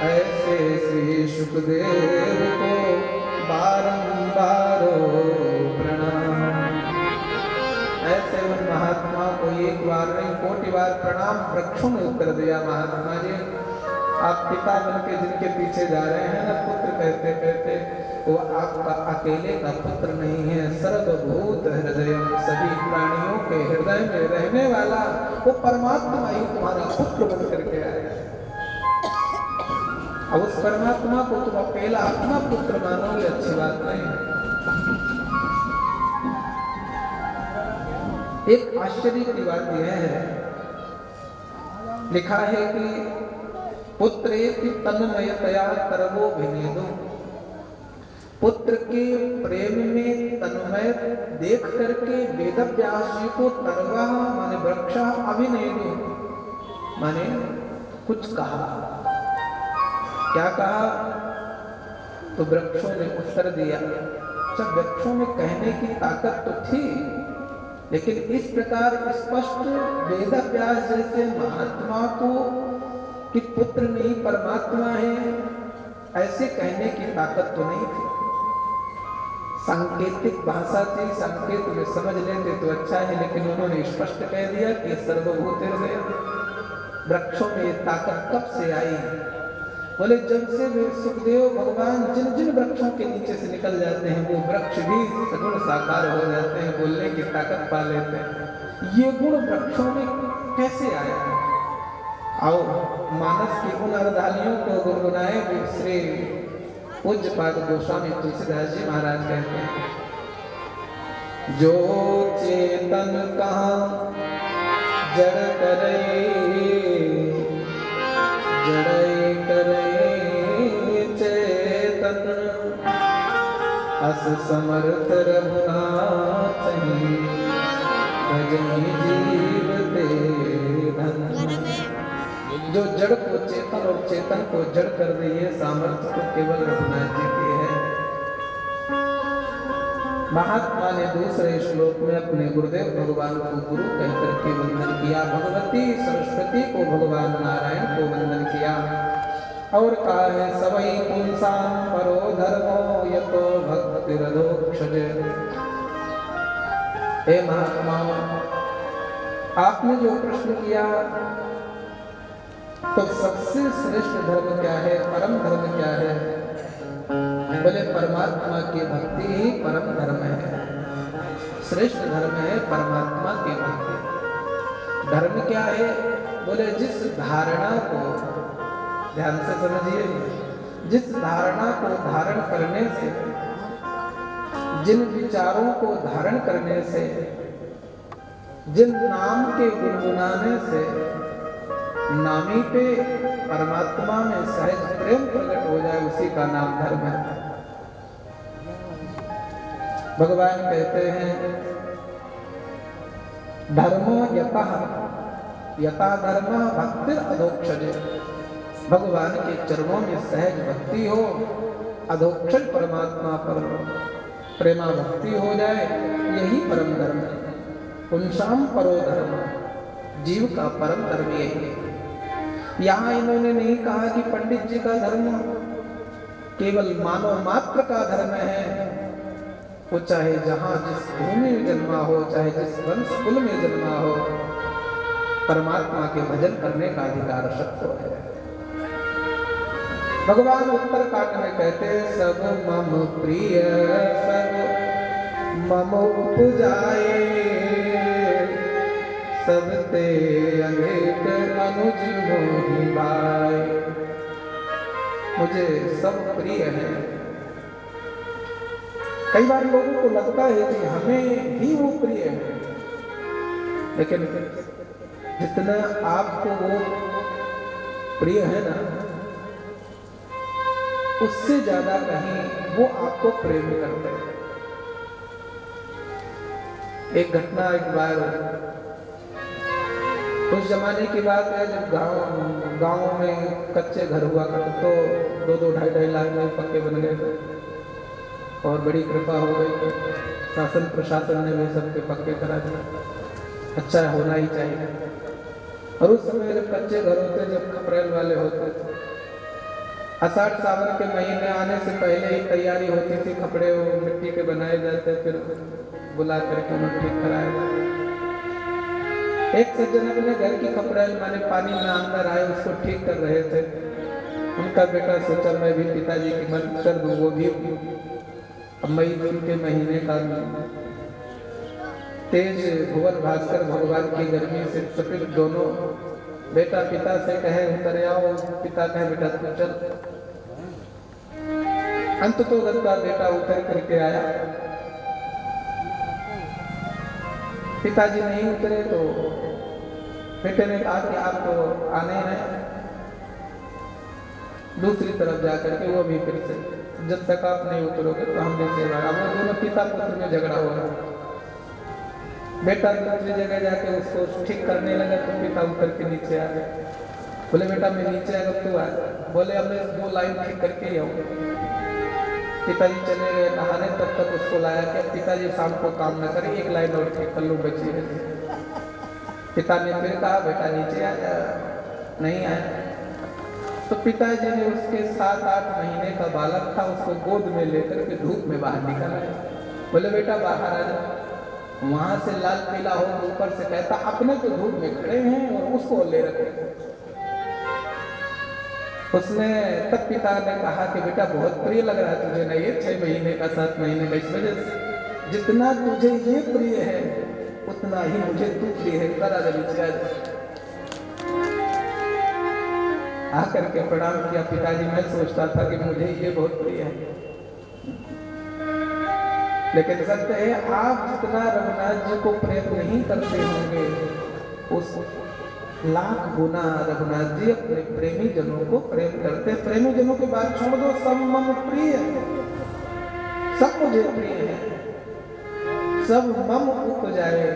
ऐसे श्री सुखदेव को बारंबार प्रणाम। ऐसे उन महात्मा को एक बार नहीं कोटि बार प्रणाम वृक्षों ने उत्तर दिया। महात्मा जी आप पिता बन के जिनके पीछे जा रहे हैं ना, पुत्र कहते कहते वो आपका अकेले का पुत्र नहीं है, सर्वभूत हृदय, सभी प्राणियों के हृदय में रहने वाला वो परमात्मा ही तुम्हारा पुत्र बन करके आया। अब उस परमात्मा को तुम अकेला अपना पुत्र मानोगे, अच्छी बात नहीं है। एक आश्चर्य की बात यह है, लिखा है कि पुत्रेति तन्मयतया तरवो भिनेदो, पुत्र के प्रेम में तन्मय देख करके वेदव्यास जी को तरवा माने वृक्षा अभिनेदो माने कुछ कहा। क्या कहा? तो वृक्षों ने उत्तर दिया। जब वृक्षों में कहने की ताकत तो थी, लेकिन इस प्रकार स्पष्ट वेदव्यास जैसे महात्मा को कि पुत्र नहीं परमात्मा है, ऐसे कहने की ताकत तो नहीं थी। सांकेतिक भाषा थी, संकेत में समझ लेते तो अच्छा है, लेकिन उन्होंने स्पष्ट कह दिया कि सर्वभूत हृदय। वृक्षों में ताकत कब से आई? बोले जब से सुखदेव भगवान जिन जिन वृक्षों के नीचे से निकल जाते हैं वो वृक्ष भी सगुण साकार हो जाते हैं, बोलने की ताकत पा लेते हैं। ये गुण वृक्षों में कैसे आया है? आओ मानस की उन अर्धालियों को गुनगुनाए श्री पूज्यपाद गोस्वामी तुलसीदास जी महाराज कहते हैं, जो चेतन कहाँ जड़ करे जड़ई करे चेतन, अस समर्थ रघुनाथ भजनी जीव दे धन। जो जड़ को चेतन और चेतन को जड़ कर रही है, सामर्थ्य तो केवल रघुनाथ जी की है। महात्मा ने दूसरे श्लोक में अपने गुरुदेव भगवान को गुरु कहकर के वंदन किया, भगवती सरस्वती को भगवान नारायण को वंदन किया। और कहा है सवई पुंसाम परो धर्मो यतो भक्तिरधोक्षज। हे महात्मा, आपने जो प्रश्न किया तो सबसे श्रेष्ठ धर्म क्या है, परम धर्म क्या है? बोले परमात्मा की भक्ति ही परम धर्म है, श्रेष्ठ धर्म है परमात्मा की भक्ति। धर्म क्या है? बोले जिस धारणा को, ध्यान से समझिए, जिस धारणा को धारण करने से, जिन विचारों को धारण करने से, जिन नाम के गुनगुनाने से नामी पे परमात्मा में सहज प्रेम प्रकट हो जाए, उसी का नाम धर्म है। भगवान कहते हैं धर्मो यतः यथा धर्म भक्ति अधोक्षज। भगवान के चरणों में सहज भक्ति हो, अधोक्षज परमात्मा पर प्रेमा भक्ति हो जाए, यही परम धर्म है। पुंसाम परो धर्म, जीव का परम धर्म यही है। यहाँ इन्होंने नहीं कहा कि पंडित जी का धर्म केवल मानव मात्र का धर्म है, वो चाहे जहां जिस भूमि में जन्मा हो, चाहे जिस वंश कुल में जन्मा हो, परमात्मा के भजन करने का अधिकार सबको है। भगवान उत्तर कांड में कहते हैं सब मम प्रिय सब मम उपजाए, सब ते अनेक अनुज मोहि भाए। मुझे सब प्रिय है। कई बार लोगों को लगता है कि हमें ही वो प्रिय है, लेकिन जितना आपको वो प्रिय है ना, उससे ज्यादा कहीं वो आपको प्रेम करते हैं। एक घटना एक बार उस जमाने की बात है, जब गांव में कच्चे घर हुआ करते तो 2-2 ढाई लाख में पक्के बन गए थे और बड़ी कृपा हो गई। शासन प्रशासन ने भी सबके पक्के करा दिया। अच्छा होना ही चाहिए। और उस समय जब कच्चे घर होते, जब अप्रैल वाले होते, आषाढ़ सावन के महीने आने से पहले ही तैयारी होती थी। कपड़े वो मिट्टी के बनाए जाते, फिर बुला करके उन्हें ठीक कराया जाता। एक सज्जन अपने घर की खपड़ेल माने पानी में अंदर आए, उसको ठीक कर रहे थे। उनका बेटा सोचा मैं भी पिताजी की मदद कर दूं। वो भी मई जून के महीने का तेज भुवन भास्कर भगवान की गर्मी से चपित दोनों, बेटा पिता से कहे उतर आओ, पिता कहे बेटा तू चल। अंत तो गंदा बेटा उतर करके आया। पिताजी नहीं उतरे तो बेटे ने कहा कि आप तो आने हैं। दूसरी तरफ जाकर के वो भी फिर से, जब तक आप नहीं उतरोगे तो हमने सेवा। अब वो दोनों पिता पुत्र में झगड़ा हो रहा। बेटा दूसरी जगह जाके उसको ठीक करने लगा तो पिता उतर के नीचे आ गया। बोले बेटा मैं नीचे आएगा तू आ। बोले अब मैं 2 लाइन ठीक करके ही आऊंगा। पिताजी चले गए नहाने, तब तक उसको लाया कि पिताजी शाम को काम न करें, 1 लाइन और ठीक कर लो बची है। पिता ने फिर कहा बेटा नीचे आ जा, नहीं आया। तो पिताजी ने उसके 7-8 महीने का बालक था, उसको गोद में लेकर के धूप में बाहर निकाला। बोले बेटा बाहर आ जा। वहां से लाल पीला हो ऊपर से कहता अपने तो धूप में खड़े हैं और उसको ले रखे। उसने तब पिता ने कहा कि बेटा बहुत प्रिय लग रहा है तुझे ना ये 6 महीने का 7 महीने का, इस वजह से जितना तुझे ये प्रिय है उतना ही मुझे तू प्रिय है। आकर के प्रणाम किया। पिताजी मैं सोचता था कि मुझे ये बहुत प्रिय है, लेकिन सत्य है आप जितना रघुनाथ जी को प्रेम नहीं करते होंगे, उस लाख गुना रघुनाथ जी अपने प्रेमी जनों को प्रेम करते। प्रेमी जनों की बात छोड़ दो, सब मम प्रिय, सब मुझे प्रिय है, सब मम उपजाए।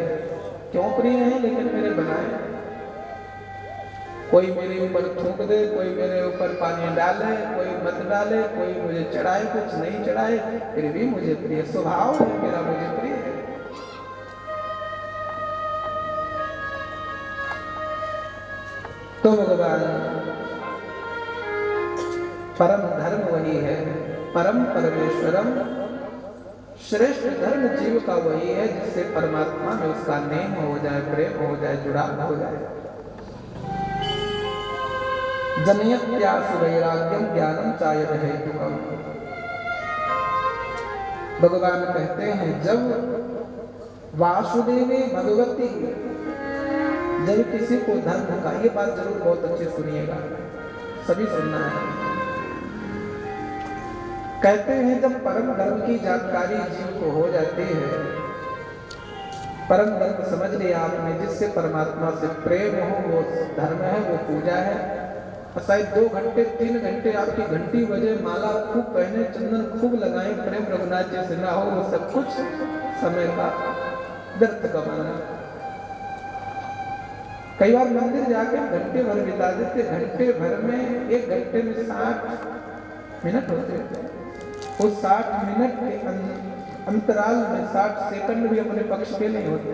क्यों प्रिय है? लेकिन मेरे बनाए। कोई मेरे ऊपर थूक दे, कोई मेरे ऊपर पानी डाले, कोई मत डाले, कोई मुझे चढ़ाए, कुछ नहीं चढ़ाए, फिर भी मुझे प्रिय। स्वभाव है मेरा, मुझे प्रिय है। तो भगवान परम धर्म वही है, परम परमेश्वरम। श्रेष्ठ धर्म जीव का वही है जिससे परमात्मा में उसका नेम हो जाए, प्रेम हो जाए, जुड़ाव हो जाए। जनयत्यासु वैराग्यम ज्ञानम चायत हेतुकम। भगवान कहते हैं जब वासुदेवे भगवती, जब किसी को धर्म का, ये बात जरूर बहुत अच्छे सुनिएगा, सभी सुनना है। कहते हैं जब परम धर्म की जानकारी जीव को हो जाती है, परम धर्म समझ लिया आपने, जिससे परमात्मा से प्रेम हो, वो धर्म है, वो पूजा है। शायद 2 घंटे 3 घंटे आपकी घंटी बजे, माला खूब पहने, चंदन खूब लगाएं, प्रेम रघुनाथ जी से ना हो, वो सब कुछ समय का व्यर्थ का माना। कई बार मंदिर जाके घंटे भर बिता देते, घंटे भर में 1 घंटे में 60 मिनट होते हैं। उस 60 मिनट के अंतराल में 60 सेकंड भी अपने पक्ष के नहीं होते।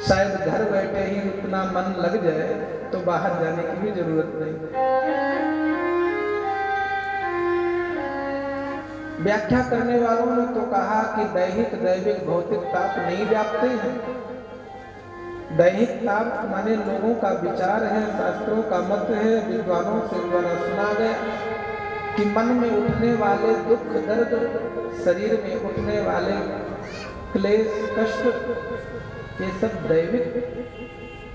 शायद घर बैठे ही उतना मन लग जाए तो बाहर जाने की भी जरूरत नहीं। व्याख्या करने वालों ने तो कहा कि दैहिक दैविक भौतिक ताप नहीं व्यापते हैं। दैहिक ताप माने लोगों का विचार है, शास्त्रों का मत है, विद्वानों से द्वारा सुना गया कि मन में उठने वाले दुख दर्द, शरीर में उठने वाले क्लेश कष्ट, ये सब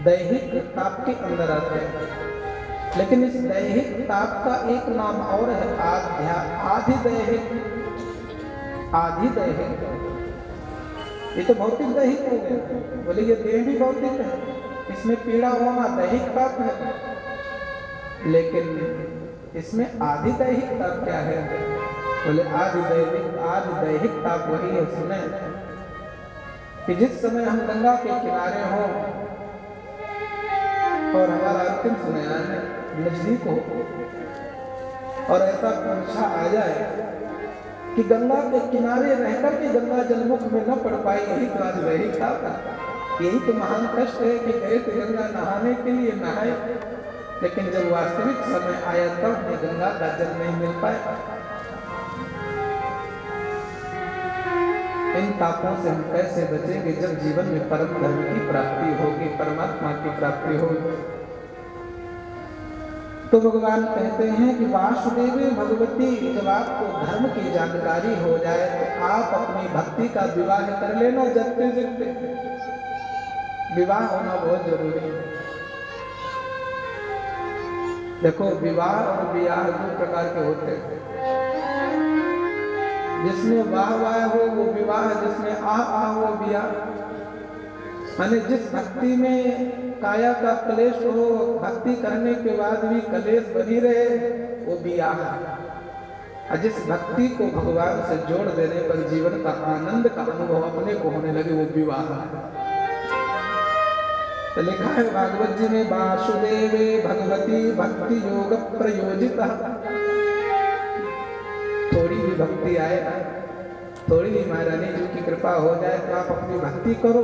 दैहिक ताप के अंदर आते हैं। लेकिन इस दैहिक ताप का एक नाम और है, आधिदैहिक। ये तो भौतिक दैहिक हो गया, बोले ये देह भी भौतिक है, इसमें पीड़ा होना दैहिक ताप है। लेकिन इसमें आधिदैहिक ताप क्या है? बोले आधिदैहिक ताप वही है, सुने कि जिस समय हम गंगा के किनारे हो और हमारा अंतिम समय नजदीक हो और ऐसा पूछा आ जाए कि गंगा के किनारे रहकर के गंगा जलमुख में न पड़ पाए, यही तो आज वही था। यही तो महान कष्ट है कि गए थे गंगा नहाने के लिए, नहाए, लेकिन जब वास्तविक समय आया तब हमें गंगा का जल नहीं मिल पाया। इन तापों से हम कैसे बचेंगे जब जीवन में परम धर्म की प्राप्ति होगी, परमात्मा की प्राप्ति होगी। तो भगवान कहते हैं कि वासुदेव भगवती, जब आपको धर्म की जानकारी हो जाए तो आप अपनी भक्ति का विवाह कर लेना। जगते जगते विवाह होना बहुत जरूरी है। देखो विवाह और ब्याह 2 प्रकार के होते हैं। जिसमें वाह हो वो विवाह, जिसमें आह वो ब्याह। माने जिस भक्ति में काया का क्लेश हो, भक्ति करने के बाद भी क्लेश बनी रहे, वो ब्याह है। और जिस भक्ति को भगवान से जोड़ देने पर जीवन का आनंद का अनुभव अपने को होने लगे, वो विवाह है। तो लिखा है भागवत जी में, वासुदेवे भगवती भक्ति योग प्रयोजित। थोड़ी भी भक्ति आए ना, थोड़ी भी महारानी जी की कृपा हो जाए तो आप अपनी भक्ति करो।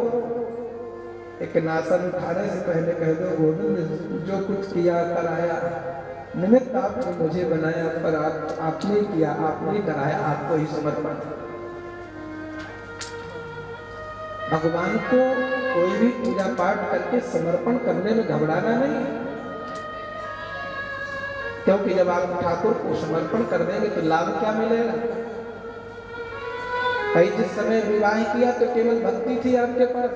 एक नासन उठाने से पहले कह दो, गोविंद जो कुछ किया कराया, निमित्त आपने मुझे बनाया, पर आपने किया, आपने कराया, आपको ही समर्पण। भगवान को कोई भी पूजा पाठ करके समर्पण करने में घबराना नहीं, क्योंकि जब आप ठाकुर को समर्पण कर देंगे तो लाभ क्या मिलेगा? कई जिस समय विवाह किया तो केवल भक्ति थी आपके पास,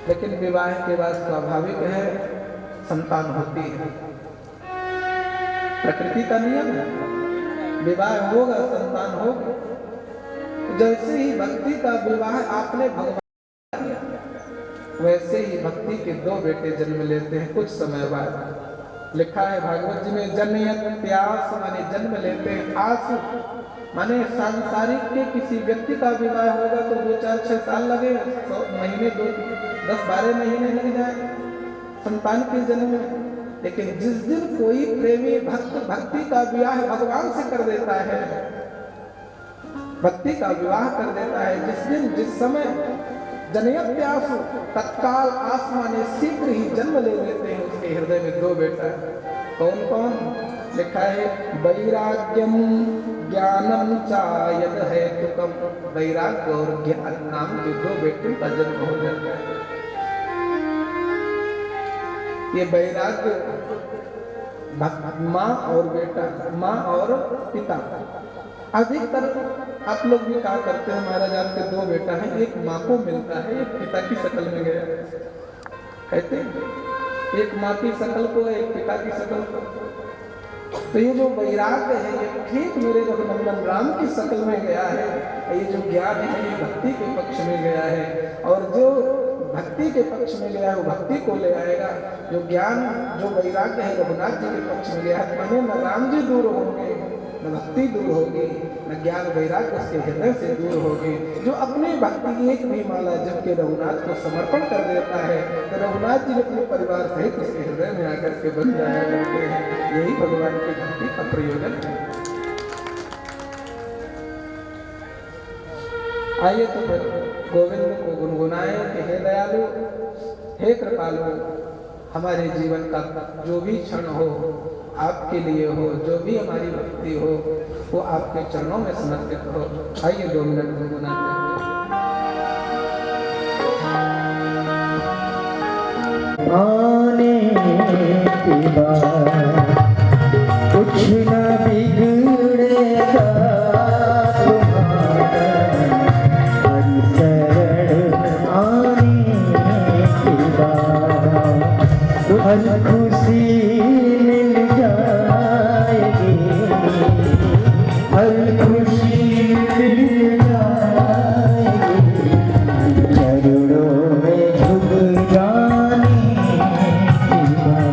लेकिन विवाह के बाद स्वाभाविक है संतान होती है, प्रकृति का नियम है। विवाह होगा, संतान होगा। जैसे ही भक्ति का विवाह आपने भगवान किया, वैसे ही भक्ति के 2 बेटे जन्म लेते हैं कुछ समय बाद। लिखा है भागवत जी में, जनयत्यास माने जन्म लेते हैं, आस माने सांसारिक के किसी व्यक्ति का विवाह होगा तो 2, 4, 6 साल लगे, 100 महीने 10, 12 महीने लग जाए संतान के जन्म में। लेकिन जिस दिन कोई प्रेमी भक्त भक्ति का विवाह भगवान से कर देता है, भक्ति का विवाह कर देता है, जिस दिन जिस समय जनयत्यासु तत्काल आसमाने शीघ्र ही जन्म ले लेते हैं उसके हृदय में दो बेटा। कौन कौन? लिखा है वैराग्यम ज्ञानम चायद है तुकम। वैराग्य और ज्ञान नाम के दो बेटों का जन्म हो जाता है। ये वैराग्य माँ और बेटा, माँ और पिता। अधिकतर आप लोग भी कहा करते हैं महाराज आपके दो बेटा हैं, एक माँ को मिलता है, एक पिता की शक्ल में गया। कहते हैं एक माँ की शक्ल को, एक पिता की शक्ल को। तो ये जो वैराग्य है ये ठीक मेरे रघुनंदन राम की शक्ल में गया है। ये जो ज्ञान है ये भक्ति के पक्ष में गया है, और जो भक्ति के पक्ष में गया है वो भक्ति को ले आएगा। जो ज्ञान, जो वैराग्य है रघुनाथ जी के पक्ष में गया है, माने न राम जी दूर होंगे, न भक्ति दूर होगी, न ज्ञान वैराग्य उसके हृदय से दूर होगी। जो अपनी भक्ति की एक भी माला जब के रघुनाथ को समर्पण कर देता है तो रघुनाथ जी अपने परिवार सहित उसके हृदय में आकर के बन जाया करते हैं। यही भगवान की भक्ति का प्रयोजन है। आइए तो फिर गोविंद को गुनगुनाए कि हे दयालु, हे कृपालु, हमारे जीवन का जो भी क्षण हो आपके लिए हो, जो भी हमारी भक्ति हो वो आपके चरणों में समर्पित हो। आइए 2 मिनट गुनगुनाते हैं। आने के बाद कुछ न बिगड़ेगा तुम्हारा, हरि शरण आने के बाद हर खुशी मिल जाएगी, हर खुशी मिल जाएगी, चरणों में झुक जाने के बाद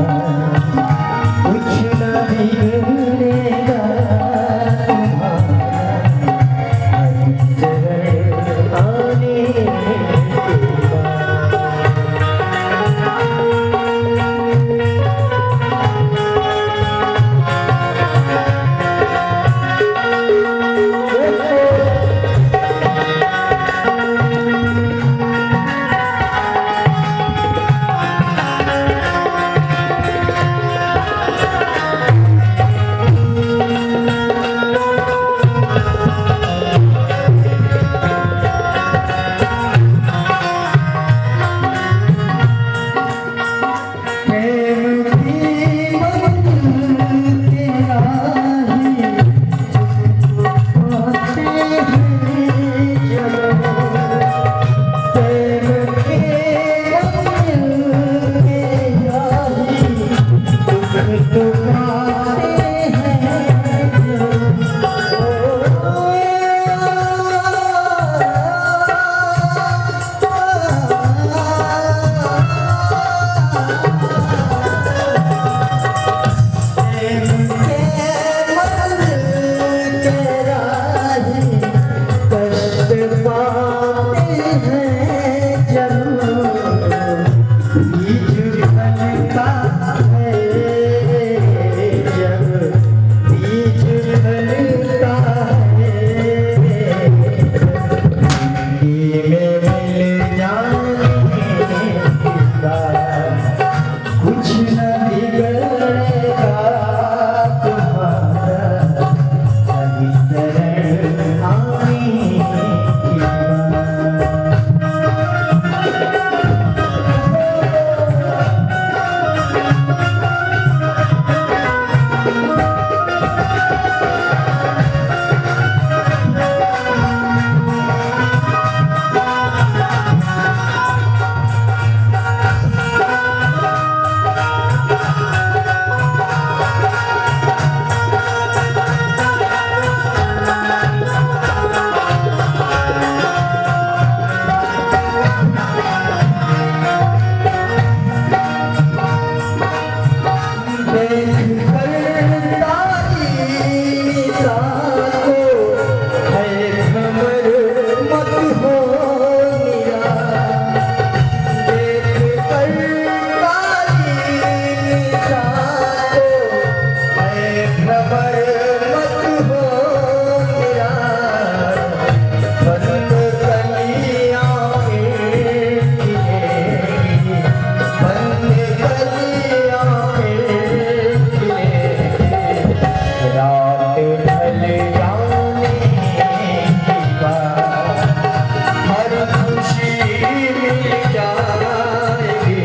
जाएगी,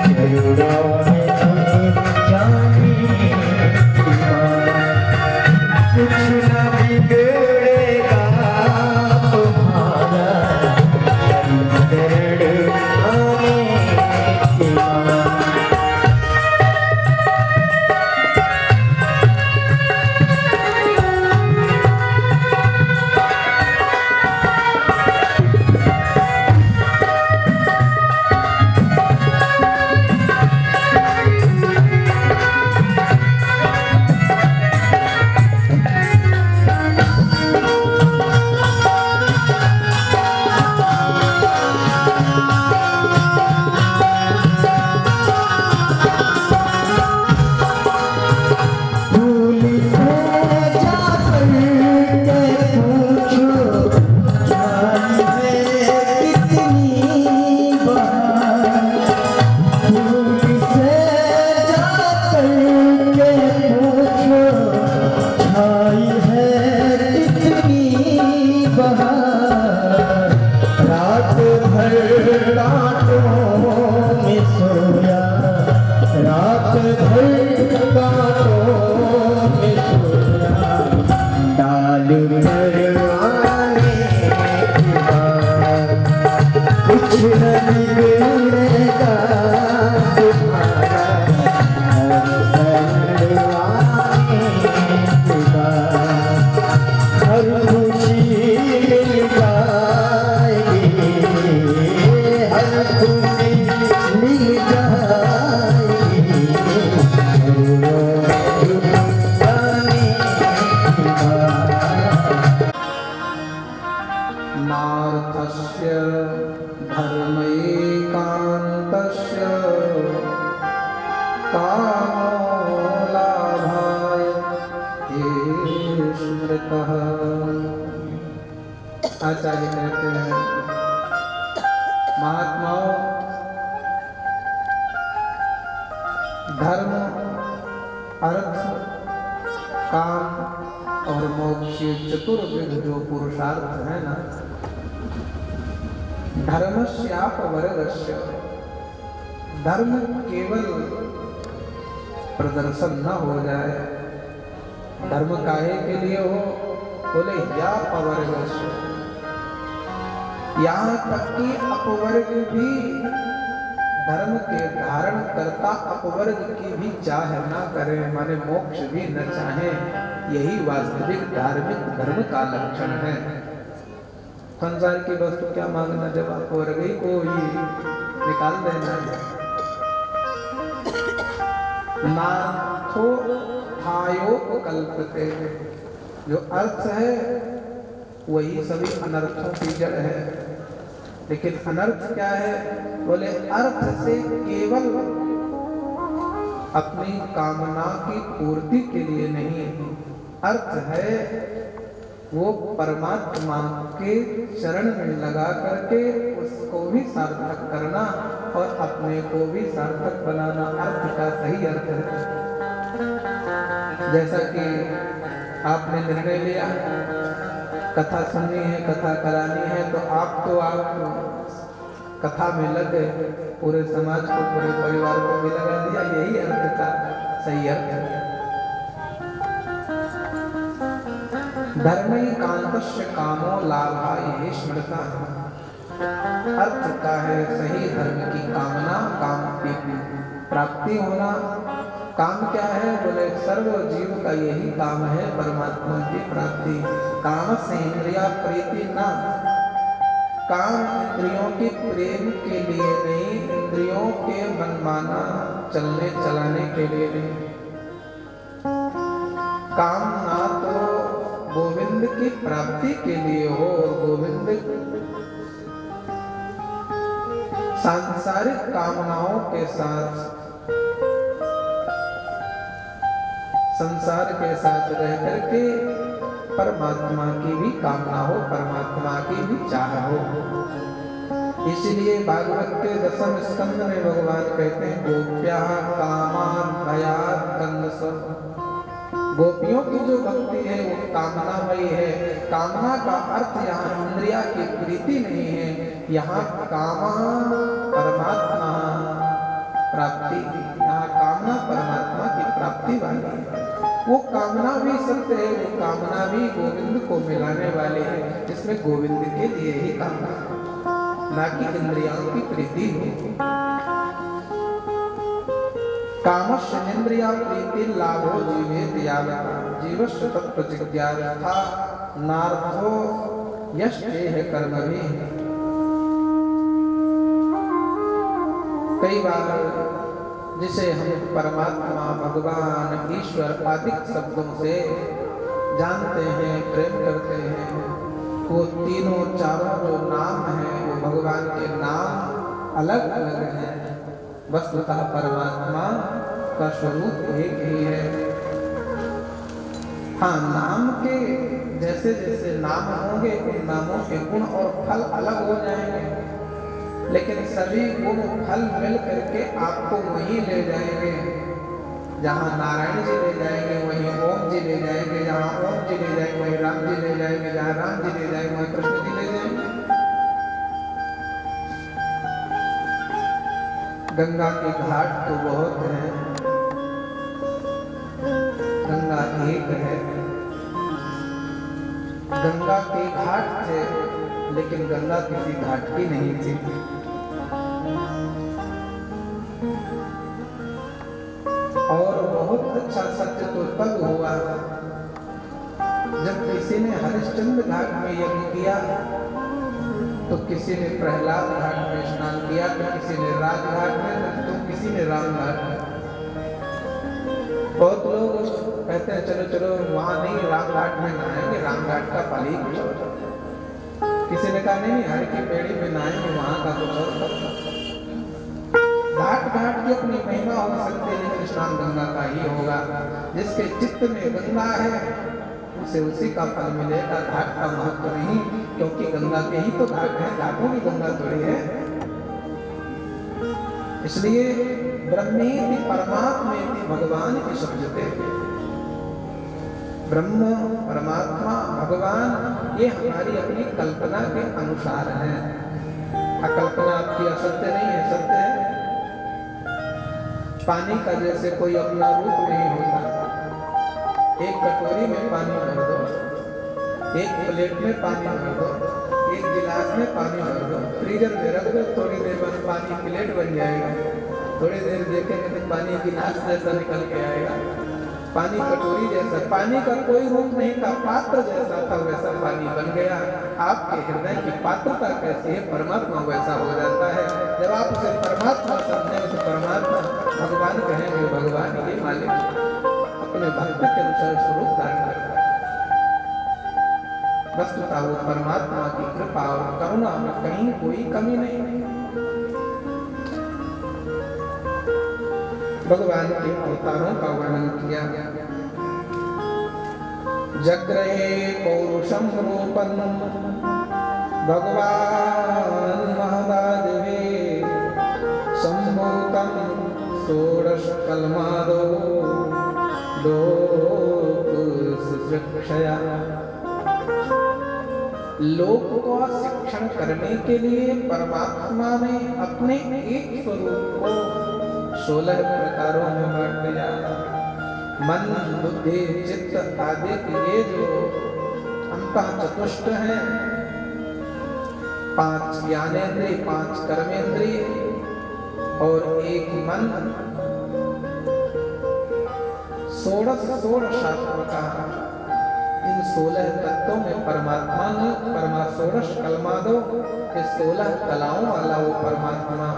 चरणों में जाने कुछ न बिगड़ेगा तुम्हारा शरण आने के बाद। रात भर कांटों में सोया, रात भर कांटों में सोया, डाल पर आने के बाद कुछ न बिगड़ेगा तुम्हारा शरण आने के बाद। हर खुशी मिल जाएगी, हर खुशी मिल जाएगी, जाने के बाद। नार्थस्य धर्मैकान्तस्य कामो लाभाय ये स्मृतः। आचार्य कहते हैं, महात्माओं, धर्म, अर्थ, काम और मोक्ष चतुर्विध जो पुरुषार्थ है ना, धर्मस्यापवर्गस्य, धर्म केवल प्रदर्शन न हो जाए। धर्म काहे के लिए हो? बोले या अपवर्गस्य, यहाँ तक कि अपवर्ग भी धर्म के धारण करता अपवर्ग की भी चाह न करे, माने मोक्ष भी न चाहे। यही वास्तविक धार्मिक धर्म का लक्षण है। संसार की वस्तु क्या मांगना, जब अपवर्ग ही को ही निकाल देना है। नाथो थायोपकल्पते, जो अर्थ है वही सभी अनर्थों की जड़ है। लेकिन अनर्थ क्या है? बोले अर्थ से केवल अपनी कामना की पूर्ति के लिए नहीं, अर्थ है वो परमात्मा के चरण में लगा करके उसको भी सार्थक करना और अपने को भी सार्थक बनाना। अर्थ का सही अर्थ है। जैसा कि आपने निर्णय लिया कथा सुननी है, कथा करानी है, तो आप कथा में लग गए, पूरे समाज को, पूरे परिवार को भी लगा दिया। यही अर्थ का सही अर्थ है। धर्मैकान्तस्य कामो लाभाय स्मृता। अर्थ का है सही धर्म की कामना, काम की प्राप्ति होना। काम क्या है? बोले सर्व जीव का यही काम है, परमात्मा की प्राप्ति। काम से इंद्रिया प्रीति ना, काम इंद्रियों की प्रेम के लिए नहीं, इंद्रियों के मनमाना चलने चलाने के लिए नहीं। काम ना तो गोविंद की प्राप्ति के लिए हो, गोविंद सांसारिक कामनाओं के साथ, संसार के साथ रह करके परमात्मा की भी कामना हो, परमात्मा की भी चाह हो। इसलिए भागवत के 10वें स्कंद में भगवान कहते हैं, गोप्या कामान भयात् कन्दस। गोपियों की जो भक्ति है वो कामनामयी है। कामना का अर्थ यहाँ इंद्रिया की प्रीति नहीं है, यहाँ कामा परमात्मा प्राप्ति, यहाँ कामना परमात्मा की प्राप्ति वाली है। वो कामना भी सत्य है, वो कामना भी गोविंद को मिलाने वाली है, जिसमें गोविंद के लिए ही कामना है, ना कि इंद्रियों की प्रीति हो। कामश्चेन्द्रिया प्रीति लाभो जीवे यावता जीवस्य तत्व जिज्ञासा नार्थो यश्चेह कर्म भी। कई बार जिसे हम परमात्मा भगवान ईश्वर आदि शब्दों से जानते हैं, प्रेम करते हैं, वो तीनों चारों जो नाम हैं वो भगवान के नाम अलग अलग हैं। वस्तुतः परमात्मा का स्वरूप एक ही है। हाँ, नाम के जैसे जैसे नाम होंगे उन नामों के गुण और फल अलग हो जाएंगे, लेकिन सभी गुण फल मिल करके आपको वहीं ले जाएंगे जहाँ नारायण जी ले जाएंगे, वहीं ओम जी ले जाएंगे, जहाँ ओम जी ले जाएंगे वहीं राम जी ले जाएंगे, जहाँ राम जी ले जाएंगे वहीं कृष्ण जी ले जाएंगे। गंगा के घाट तो बहुत हैं, गंगा एक है। गंगा के घाट थे, लेकिन गंगा किसी घाट की नहीं थी। और बहुत अच्छा सत्य तो तब हुआ जब किसी ने हरिश्चंद्र घाट में यज्ञ किया, तो किसी ने प्रहलाद घाट में स्नान किया, तो किसी ने राजघाट में, तो किसी ने राम घाट में। बहुत लोग कहते हैं चलो चलो वहां नहीं, राम घाट में नहाएंगे, राम घाट का पाली कुछ और। किसी ने कहा नहीं, हर की पेड़ी में नहाएंगे, वहां का कुछ और। घाट घाट की अपनी महिमा हो सकती है, लेकिन स्नान गंगा का ही होगा। जिसके चित्त में गंगा है उसे उसी का फल मिलेगा, घाट का महत्व नहीं, क्योंकि गंगा के ही तो घाट है, घाटों की गंगा थोड़ी है। इसलिए ब्रह्मेति परमात्मेति भगवान की शब्द थे। ब्रह्म परमात्मा भगवान ये हमारी अपनी कल्पना के अनुसार है। कल्पना आपकी असत्य नहीं है, सत्य है। पानी का जैसे कोई अपना रूप नहीं होता। एक कटोरी में पानी भर दो, एक प्लेट में पानी भर दो, एक गिलास में पानी भर दो, फ्रीजर में रख दो, थोड़ी देर बाद पानी प्लेट बन जाएगा। थोड़ी देर देखेंगे तो पानी गिलास जैसा निकल के आएगा। पानी कटोरी जैसा, पानी का कोई रूप नहीं था, पात्र जैसा था वैसा पानी बन गया। आपके हृदय की पात्रता कैसी है, परमात्मा वैसा हो जाता है। जब आप उसे परमात्मा समझेंगे तो परमात्मा भगवान कहेंगे, भगवान ये मालिक अपने भक्त के अनुसार स्वरूप धारण करता है। वस्तुतः वो परमात्मा की कृपा और करुणा में कहीं कोई कमी नहीं। भगवान के अवतारों का वर्णन किया। जग्रहे पौरुषम रूपं भगवान महदादिवे सम्भूतं षोडश कल्मादो लोकशिक्षया। लोक को शिक्षण करने के लिए परमात्मा ने अपने एक स्वरूप को 16 प्रकारों में बांट दिया। मन बुद्धि चित्त आदि ये जो अंतः चतुष्ट हैं, 5 ज्ञानेंद्रिय, 5 कर्मेंद्रिय और एक मन, 16 इन 16 तत्वों में परमात्मा ने षोडश कलमादो, इस 16 कलाओं वाला वो परमात्मा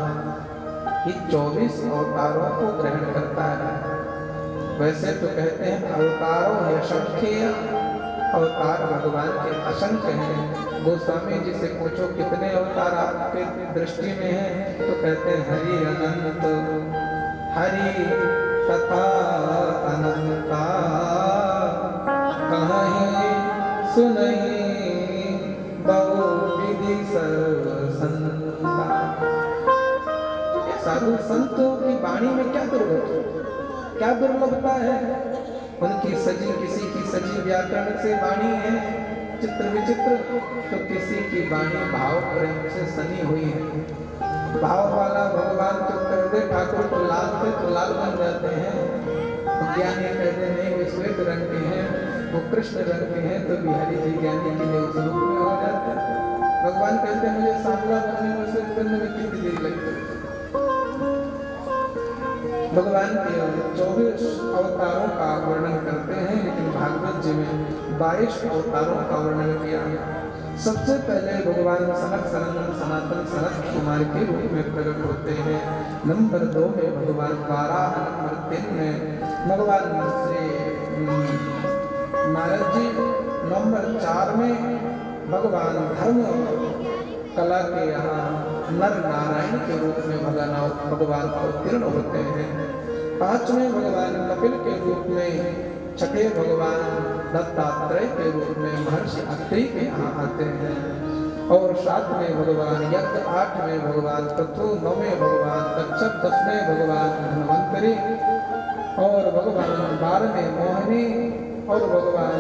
ही 24 अवतारों को ग्रहण करता है। वैसे तो कहते हैं अवतारों असंख्य, अवतार भगवान के असंख्य हैं। गोस्वामी जी से पूछो कितने अवतार आपके दृष्टि में हैं, तो कहते हैं हरि अनंत, हरि तथा अनंता, कहीं सुनहि बहुविधि सर्व संता। साधु संतों की वाणी में क्या दुर्लभता है? उनकी सजी किसी की सजी व्याकरण से वाणी है, चित्र विचित्र, तो किसी की वाणी भाव प्रेम से सनी हुई है। भाव वाला भगवान तो कर दे ठाकुर को लाल से तो लाल बन जाते हैं, ज्ञानी कहते नहीं वे श्वेत रंग के हैं, वो कृष्ण रंग के हैं, तो बिहारी जी ज्ञानी के लिए उस रूप में हो जाते हैं। भगवान कहते हैं मुझे सांवला बनने में श्वेत बनने में कितनी देर लगती है। भगवान के 24 अवतारों का वर्णन करते हैं, लेकिन भागवत जी में 22 अवतारों का वर्णन किया। सबसे पहले भगवान सनक सनंदन सनातन सनत कुमार के रूप में प्रकट होते हैं। नंबर 2 में भगवान वाराह, नंबर 3 में भगवान श्री नारद जी, नंबर 4 में भगवान धर्म कला के यहाँ नर नारायण के रूप में भगवान अवतीर्ण होते हैं। 5वें भगवान कपिल के रूप में, 6ठे भगवान दत्तात्रेय के रूप में महर्षि अत्रि के यहाँ आते हैं, और 7वें भगवान यज्ञ, 8वें भगवान पृथु, 9वें भगवान कच्छप, 10वें भगवान धन्वंतरी, और भगवान 12वें मोहिनी, और भगवान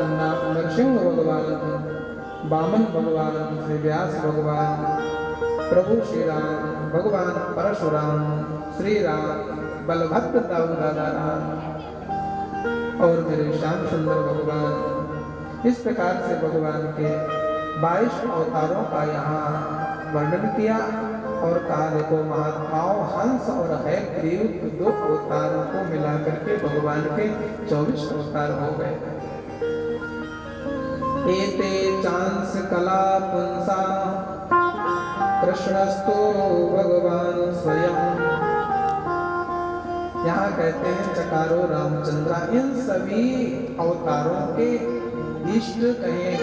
नरसिंह भगवान, वामन भगवान, श्री व्यास भगवान, प्रभु श्री राम, भगवान परशुराम, श्री राम, बलभद्र दाऊ दादा राम, और मेरे श्याम सुंदर भगवान। इस प्रकार से भगवान के 22 अवतारों का यहाँ वर्णन किया, और कहा देखो महात्माओं हंस और हयग्रीव 2 अवतारों को मिलाकर के भगवान के 24 अवतार हो गए। एते चांस कला पुंसा कृष्णस्तो भगवान स्वयं। यहाँ कहते हैं चकारो रामचंद्रा, इन सभी अवतारों के इष्ट कहें,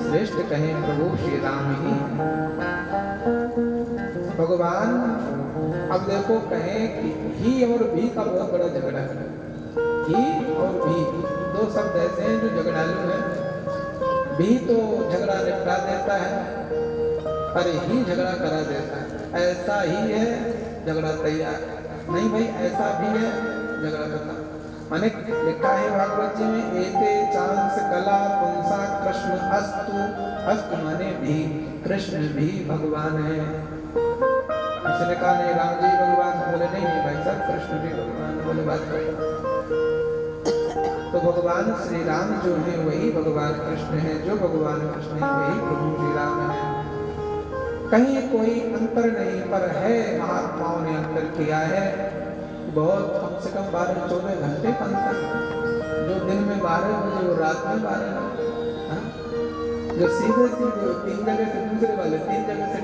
श्रेष्ठ कहें प्रभु श्री राम ही भगवान। अब देखो कहें कि ही और भी का बहुत बड़ा झगड़ा है। ही और भी 2 शब्द ऐसे हैं जो झगड़ालू है। भी तो झगड़ा निपटा देता है, अरे ही झगड़ा करा देता है। ऐसा ही है, झगड़ा तैयार, नहीं भाई ऐसा भी है, झगड़ा करना। माने लिखा है भागवत जी में, एते चांस कला पुंसा कृष्ण अस्तु। अस्तु माने भी, कृष्ण भी भगवान है। किसी ने कहा नहीं राम जी भगवान, बोले नहीं भाई साहब कृष्ण भी भगवान, बोले बात करता। तो भगवान श्री राम जो है वही भगवान कृष्ण है, जो भगवान कृष्ण है वही प्रभु श्री राम है। कहीं कोई अंतर नहीं, पर है महात्माओं ने अंतर किया है बहुत, कम से कम 12-14 घंटे का अंतर। जो दिन में 12 बजे वो रात में 12 बजे, जो सीधे 3 जगह से दूसरे वाले 3 जगह से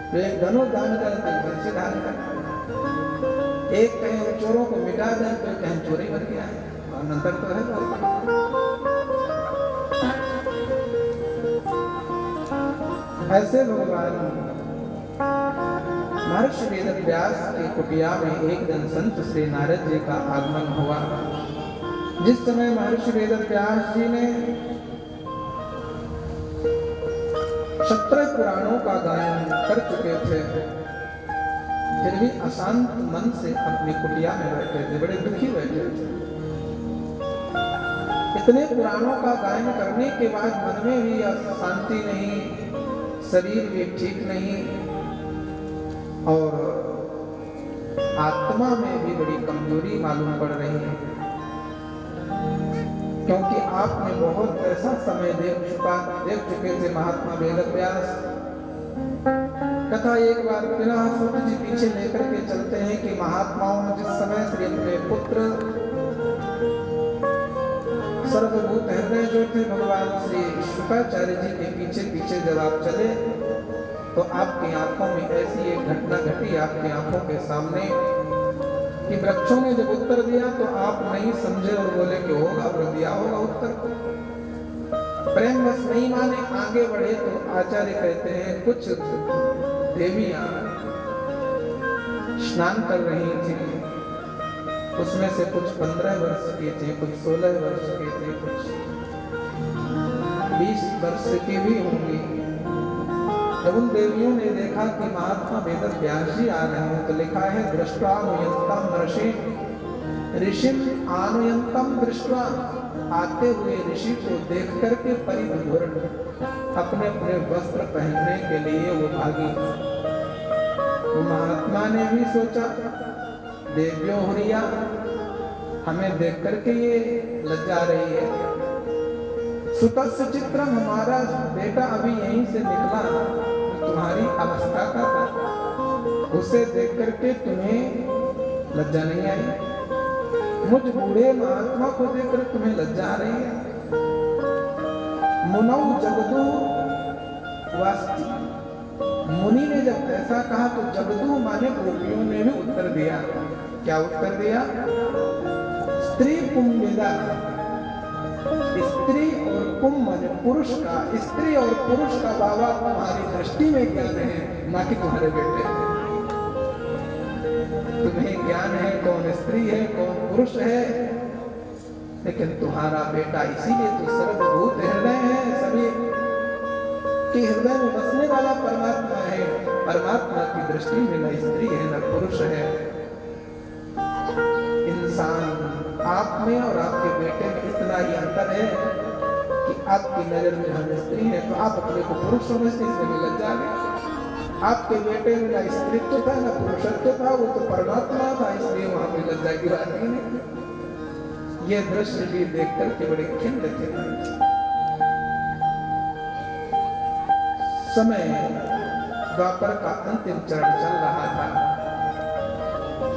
तो एक धनुर्धान करता है, धनुष धारण करता। एक कहीं हम चोरों को मिटा दें तो कहीं चोरी बन गया है, और अंतर तो है बहुत। ऐसे भगवान महर्षि वेदव्यास की कुटिया में एक दिन संत श्री नारद जी का आगमन हुआ। जिस समय महर्षि वेदव्यास जी ने 17 पुराणों का गायन कर चुके थे, फिर भी अशांत मन से अपनी कुटिया में बैठे थे, बड़े दुखी बैठे थे। इतने पुराणों का गायन करने के बाद मन में भी शांति नहीं, शरीर भी ठीक नहीं, और आत्मा में भी बड़ी कमजोरी मालूम पड़ रही है। क्योंकि आपने बहुत ऐसा समय देख चुके थे महात्मा वेदव्यास। कथा एक बार बिना सूत जी पीछे लेकर के चलते हैं कि महात्माओं जिस समय श्री अपने पुत्र सर्वभूत हृदय जो थे भगवान श्री शुक्राचार्य जी के पीछे पीछे जब आप चले तो आपकी आंखों में ऐसी एक घटना घटी आपकी आंखों के सामने कि वृक्षों ने जब उत्तर दिया तो आप नहीं समझे और बोले कि होगा और दिया होगा उत्तर। प्रेम बस नहीं माने आगे बढ़े तो आचार्य कहते हैं कुछ देवियां स्नान कर रही थी, उसमें से कुछ 15 वर्ष की थी, कुछ 16 वर्ष की थी, कुछ 20 वर्ष की भी होंगी। जब उन देवियों ने देखा कि महात्मा वेदव्यास जी आ रहे हैं तो लिखा है दृष्ट्वा अनुयंतम ऋषि ऋषिम अनुयंतम दृष्ट्वा, आते हुए ऋषि को देख करके परिधूर्ण अपने अपने वस्त्र पहनने के लिए वो भागी। महात्मा ने भी सोचा देव्यो हुरिया, हमें देख करके ये लज्जा रही है। सुतस्य चित्रम, हमारा बेटा अभी यहीं से निकला, तुम्हारी अवस्था का था, उसे देख करके तुम्हें लज्जा नहीं आई? मुझ बूढ़े महात्मा को देखकर तुम्हें लज्जा आ रही है? मुनौ जगदू वास्ति, मुनि ने जब ऐसा कहा तो जगदू माने गोपियों ने भी उत्तर दिया। क्या उत्तर दिया? स्त्री कुंभेदा, स्त्री और कुंभ माने पुरुष का, स्त्री और पुरुष का बाबा तुम्हारी दृष्टि में ज्ञान है, ना कि तुम्हारे बेटे। तुम्हें ज्ञान है कौन स्त्री है कौन पुरुष है, लेकिन तुम्हारा बेटा इसीलिए तो सर्वभूत हृदय है, सभी के हृदय में बसने वाला परमात्मा है। परमात्मा की दृष्टि में न स्त्री है न पुरुष है। इंसान आप में और आपके बेटे में इतना ही अंतर है कि आपकी नजर में हम स्त्री हैं तो आप अपने को पुरुष समझते, इसमें लज्जा गए। आपके बेटे में न स्त्रीत्व था न पुरुषत्व था, वो तो परमात्मा था, इसलिए वहां पे लज्जा की बात ही नहीं। ये दृश्य भी देख करके बड़े खिन्न थे। समय द्वापर का अंतिम चरण चल रहा था।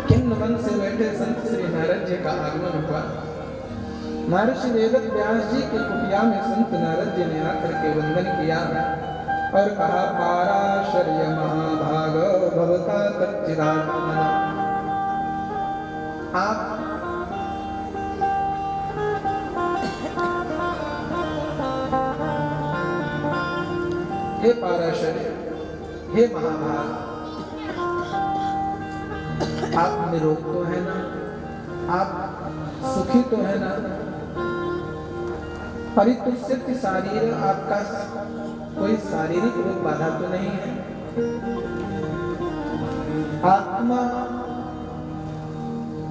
खिन्न मन से बैठे संत श्री नारद जी का आगमन हुआ। महर्षि वेद व्यास जी के कुटिया में संत नारद जी ने आकर के वंदन किया और कहा, पाराशर्य महाभाग भवता तच्चिदात्मना। आप हे पाराशर्य, हे महाभाग, आप निरोग तो है ना? आप सुखी तो है ना? परितुष्यति शारीर, आपका कोई शारीरिक रोग बाधा तो नहीं है? आत्मा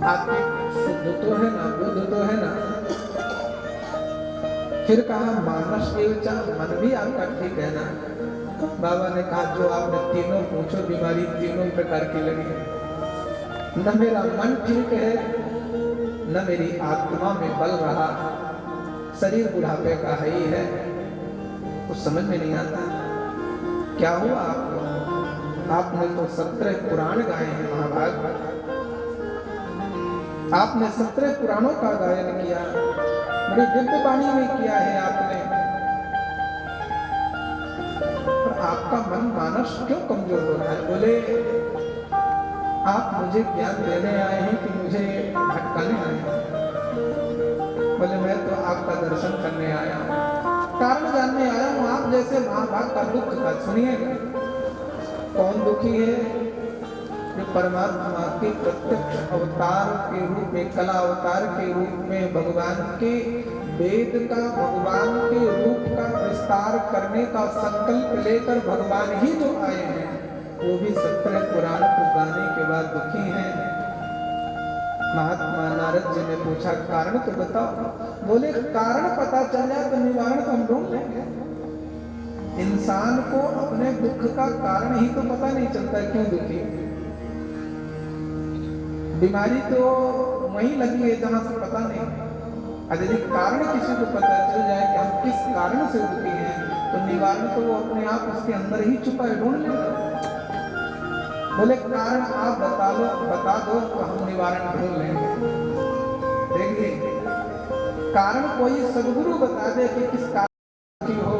आपकी शुद्ध तो है ना? बुद्ध तो है ना? फिर कहा मानस एवचा, मन भी आपका ठीक है ना? बाबा ने कहा जो आपने तीनों पूछो बीमारी तीनों प्रकार की लगी, न मेरा मन ठीक है न मेरी आत्मा में बल रहा, शरीर बुढ़ापे का है ही है, कुछ समझ में नहीं आता क्या हुआ आपको। आपने तो 17 पुराण गाए हैं महाभाग, आपने 17 पुराणों का गायन किया, बड़ी दिव्य वाणी में किया है आपने, पर आपका मन मानस क्यों कमजोर हो रहा है? बोले आप मुझे ज्ञान देने आए हैं कि मुझे भटकाने आए हैं? बोले मैं तो आपका दर्शन करने आया हूँ, कारण जानने आया हूँ। आप जैसे महाभाग का दुख था, सुनिए कौन दुखी है? जो परमात्मा के प्रत्यक्ष अवतार के रूप में, कला अवतार के रूप में भगवान के वेद का, भगवान के रूप का विस्तार करने का संकल्प लेकर भगवान ही जो आए हैं, वो भी 17 पुराण को गाने के बाद दुखी हैं। महात्मा नारद जी ने पूछा कारण तो बताओ। बोले कारण पता चल जाए तो निवारण तो हम ढूंढ लेंगे। इंसान को अपने दुख का कारण ही तो पता नहीं चलता क्यों दुखी। बीमारी तो वहीं लगी है जहां से पता नहीं। यदि कारण किसी को पता चल जाए कि हम किस कारण से दुखी हैं, तो निवारण तो वो अपने आप उसके अंदर ही छुपा है, ढूंढ लेगा। बोले कारण आप बता दो तो हम निवारण ढूंढ लेंगे। देखिए कारण कोई सदगुरु बता दे कि किस कारण की हो,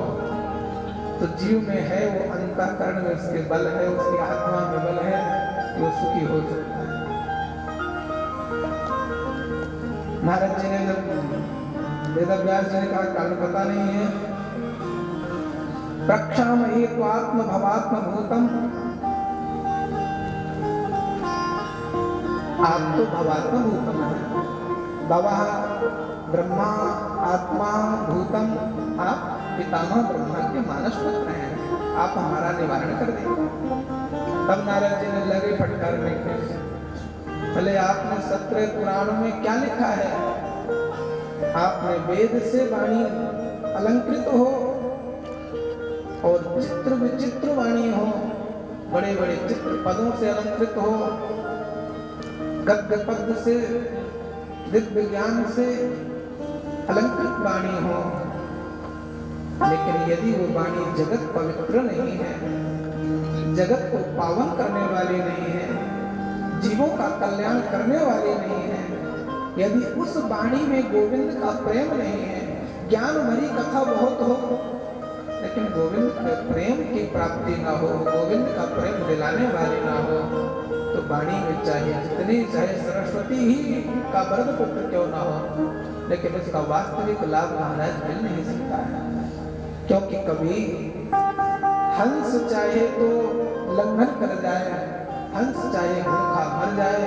तो जीव में है वो अंतःकरण में उसके बल है, उसकी आत्मा में बल है, वो सुखी हो सकता है। महाराज जी ने जब वेदव्यास जी ने कहा कारण पता नहीं है, प्रक्षाम एक आत्म भवात्म भूतम, आप तो भवात्म भूतम है, भवः ब्रह्मा आत्मा भूतम, आप पितामह ब्रह्मा के मानस पुत्र हैं, आप हमारा निवारण कर देंगे। तब नारद जी ने लगे फटकारने के, भले आपने 17 पुराणों में क्या लिखा है आपने वेद से वाणी अलंकृत हो और चित्र विचित्र वाणी हो, बड़े बड़े चित्र पदों से अलंकृत हो, गद्य पद से दिव्य ज्ञान से अलंकृत वाणी हो, लेकिन यदि वो वाणी जगत पवित्र नहीं है, जगत को पावन करने वाली नहीं है, जीवों का कल्याण करने वाली नहीं है, यदि उस वाणी में गोविंद का प्रेम नहीं है, ज्ञान भरी कथा बहुत हो लेकिन गोविंद के प्रेम की प्राप्ति ना हो, गोविंद का प्रेम दिलाने वाली ना हो, तो वाणी में चाहे सरस्वती ही का वरद पुत्र क्यों ना हो, लेकिन उसका वास्तविक लाभ महाराज मिल नहीं सकता है। क्योंकि कभी हंस चाहे तो लंघन कर जाए, हंस चाहे भूखा मर जाए,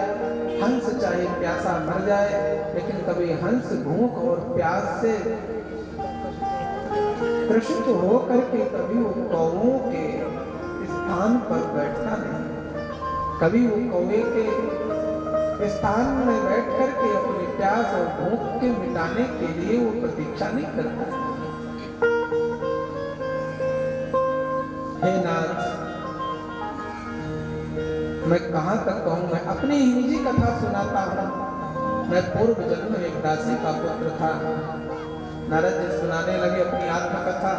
हंस चाहे प्यासा मर जाए, लेकिन कभी हंस भूख और प्यास से त्रसित हो करके कभी वो कौवों के स्थान पर बैठता नहीं, कभी वो कौवे के स्थान में बैठ करके अपनी प्यास और भूख के मिटाने के लिए वो प्रतीक्षा नहीं करता। हे नाथ, मैं कहां तक कहूं, मैं अपनी ही निजी कथा सुनाता हूं। मैं पूर्व जन्म में एक दासी का पुत्र था। नारद जी सुनाने लगे अपनी आत्मकथा।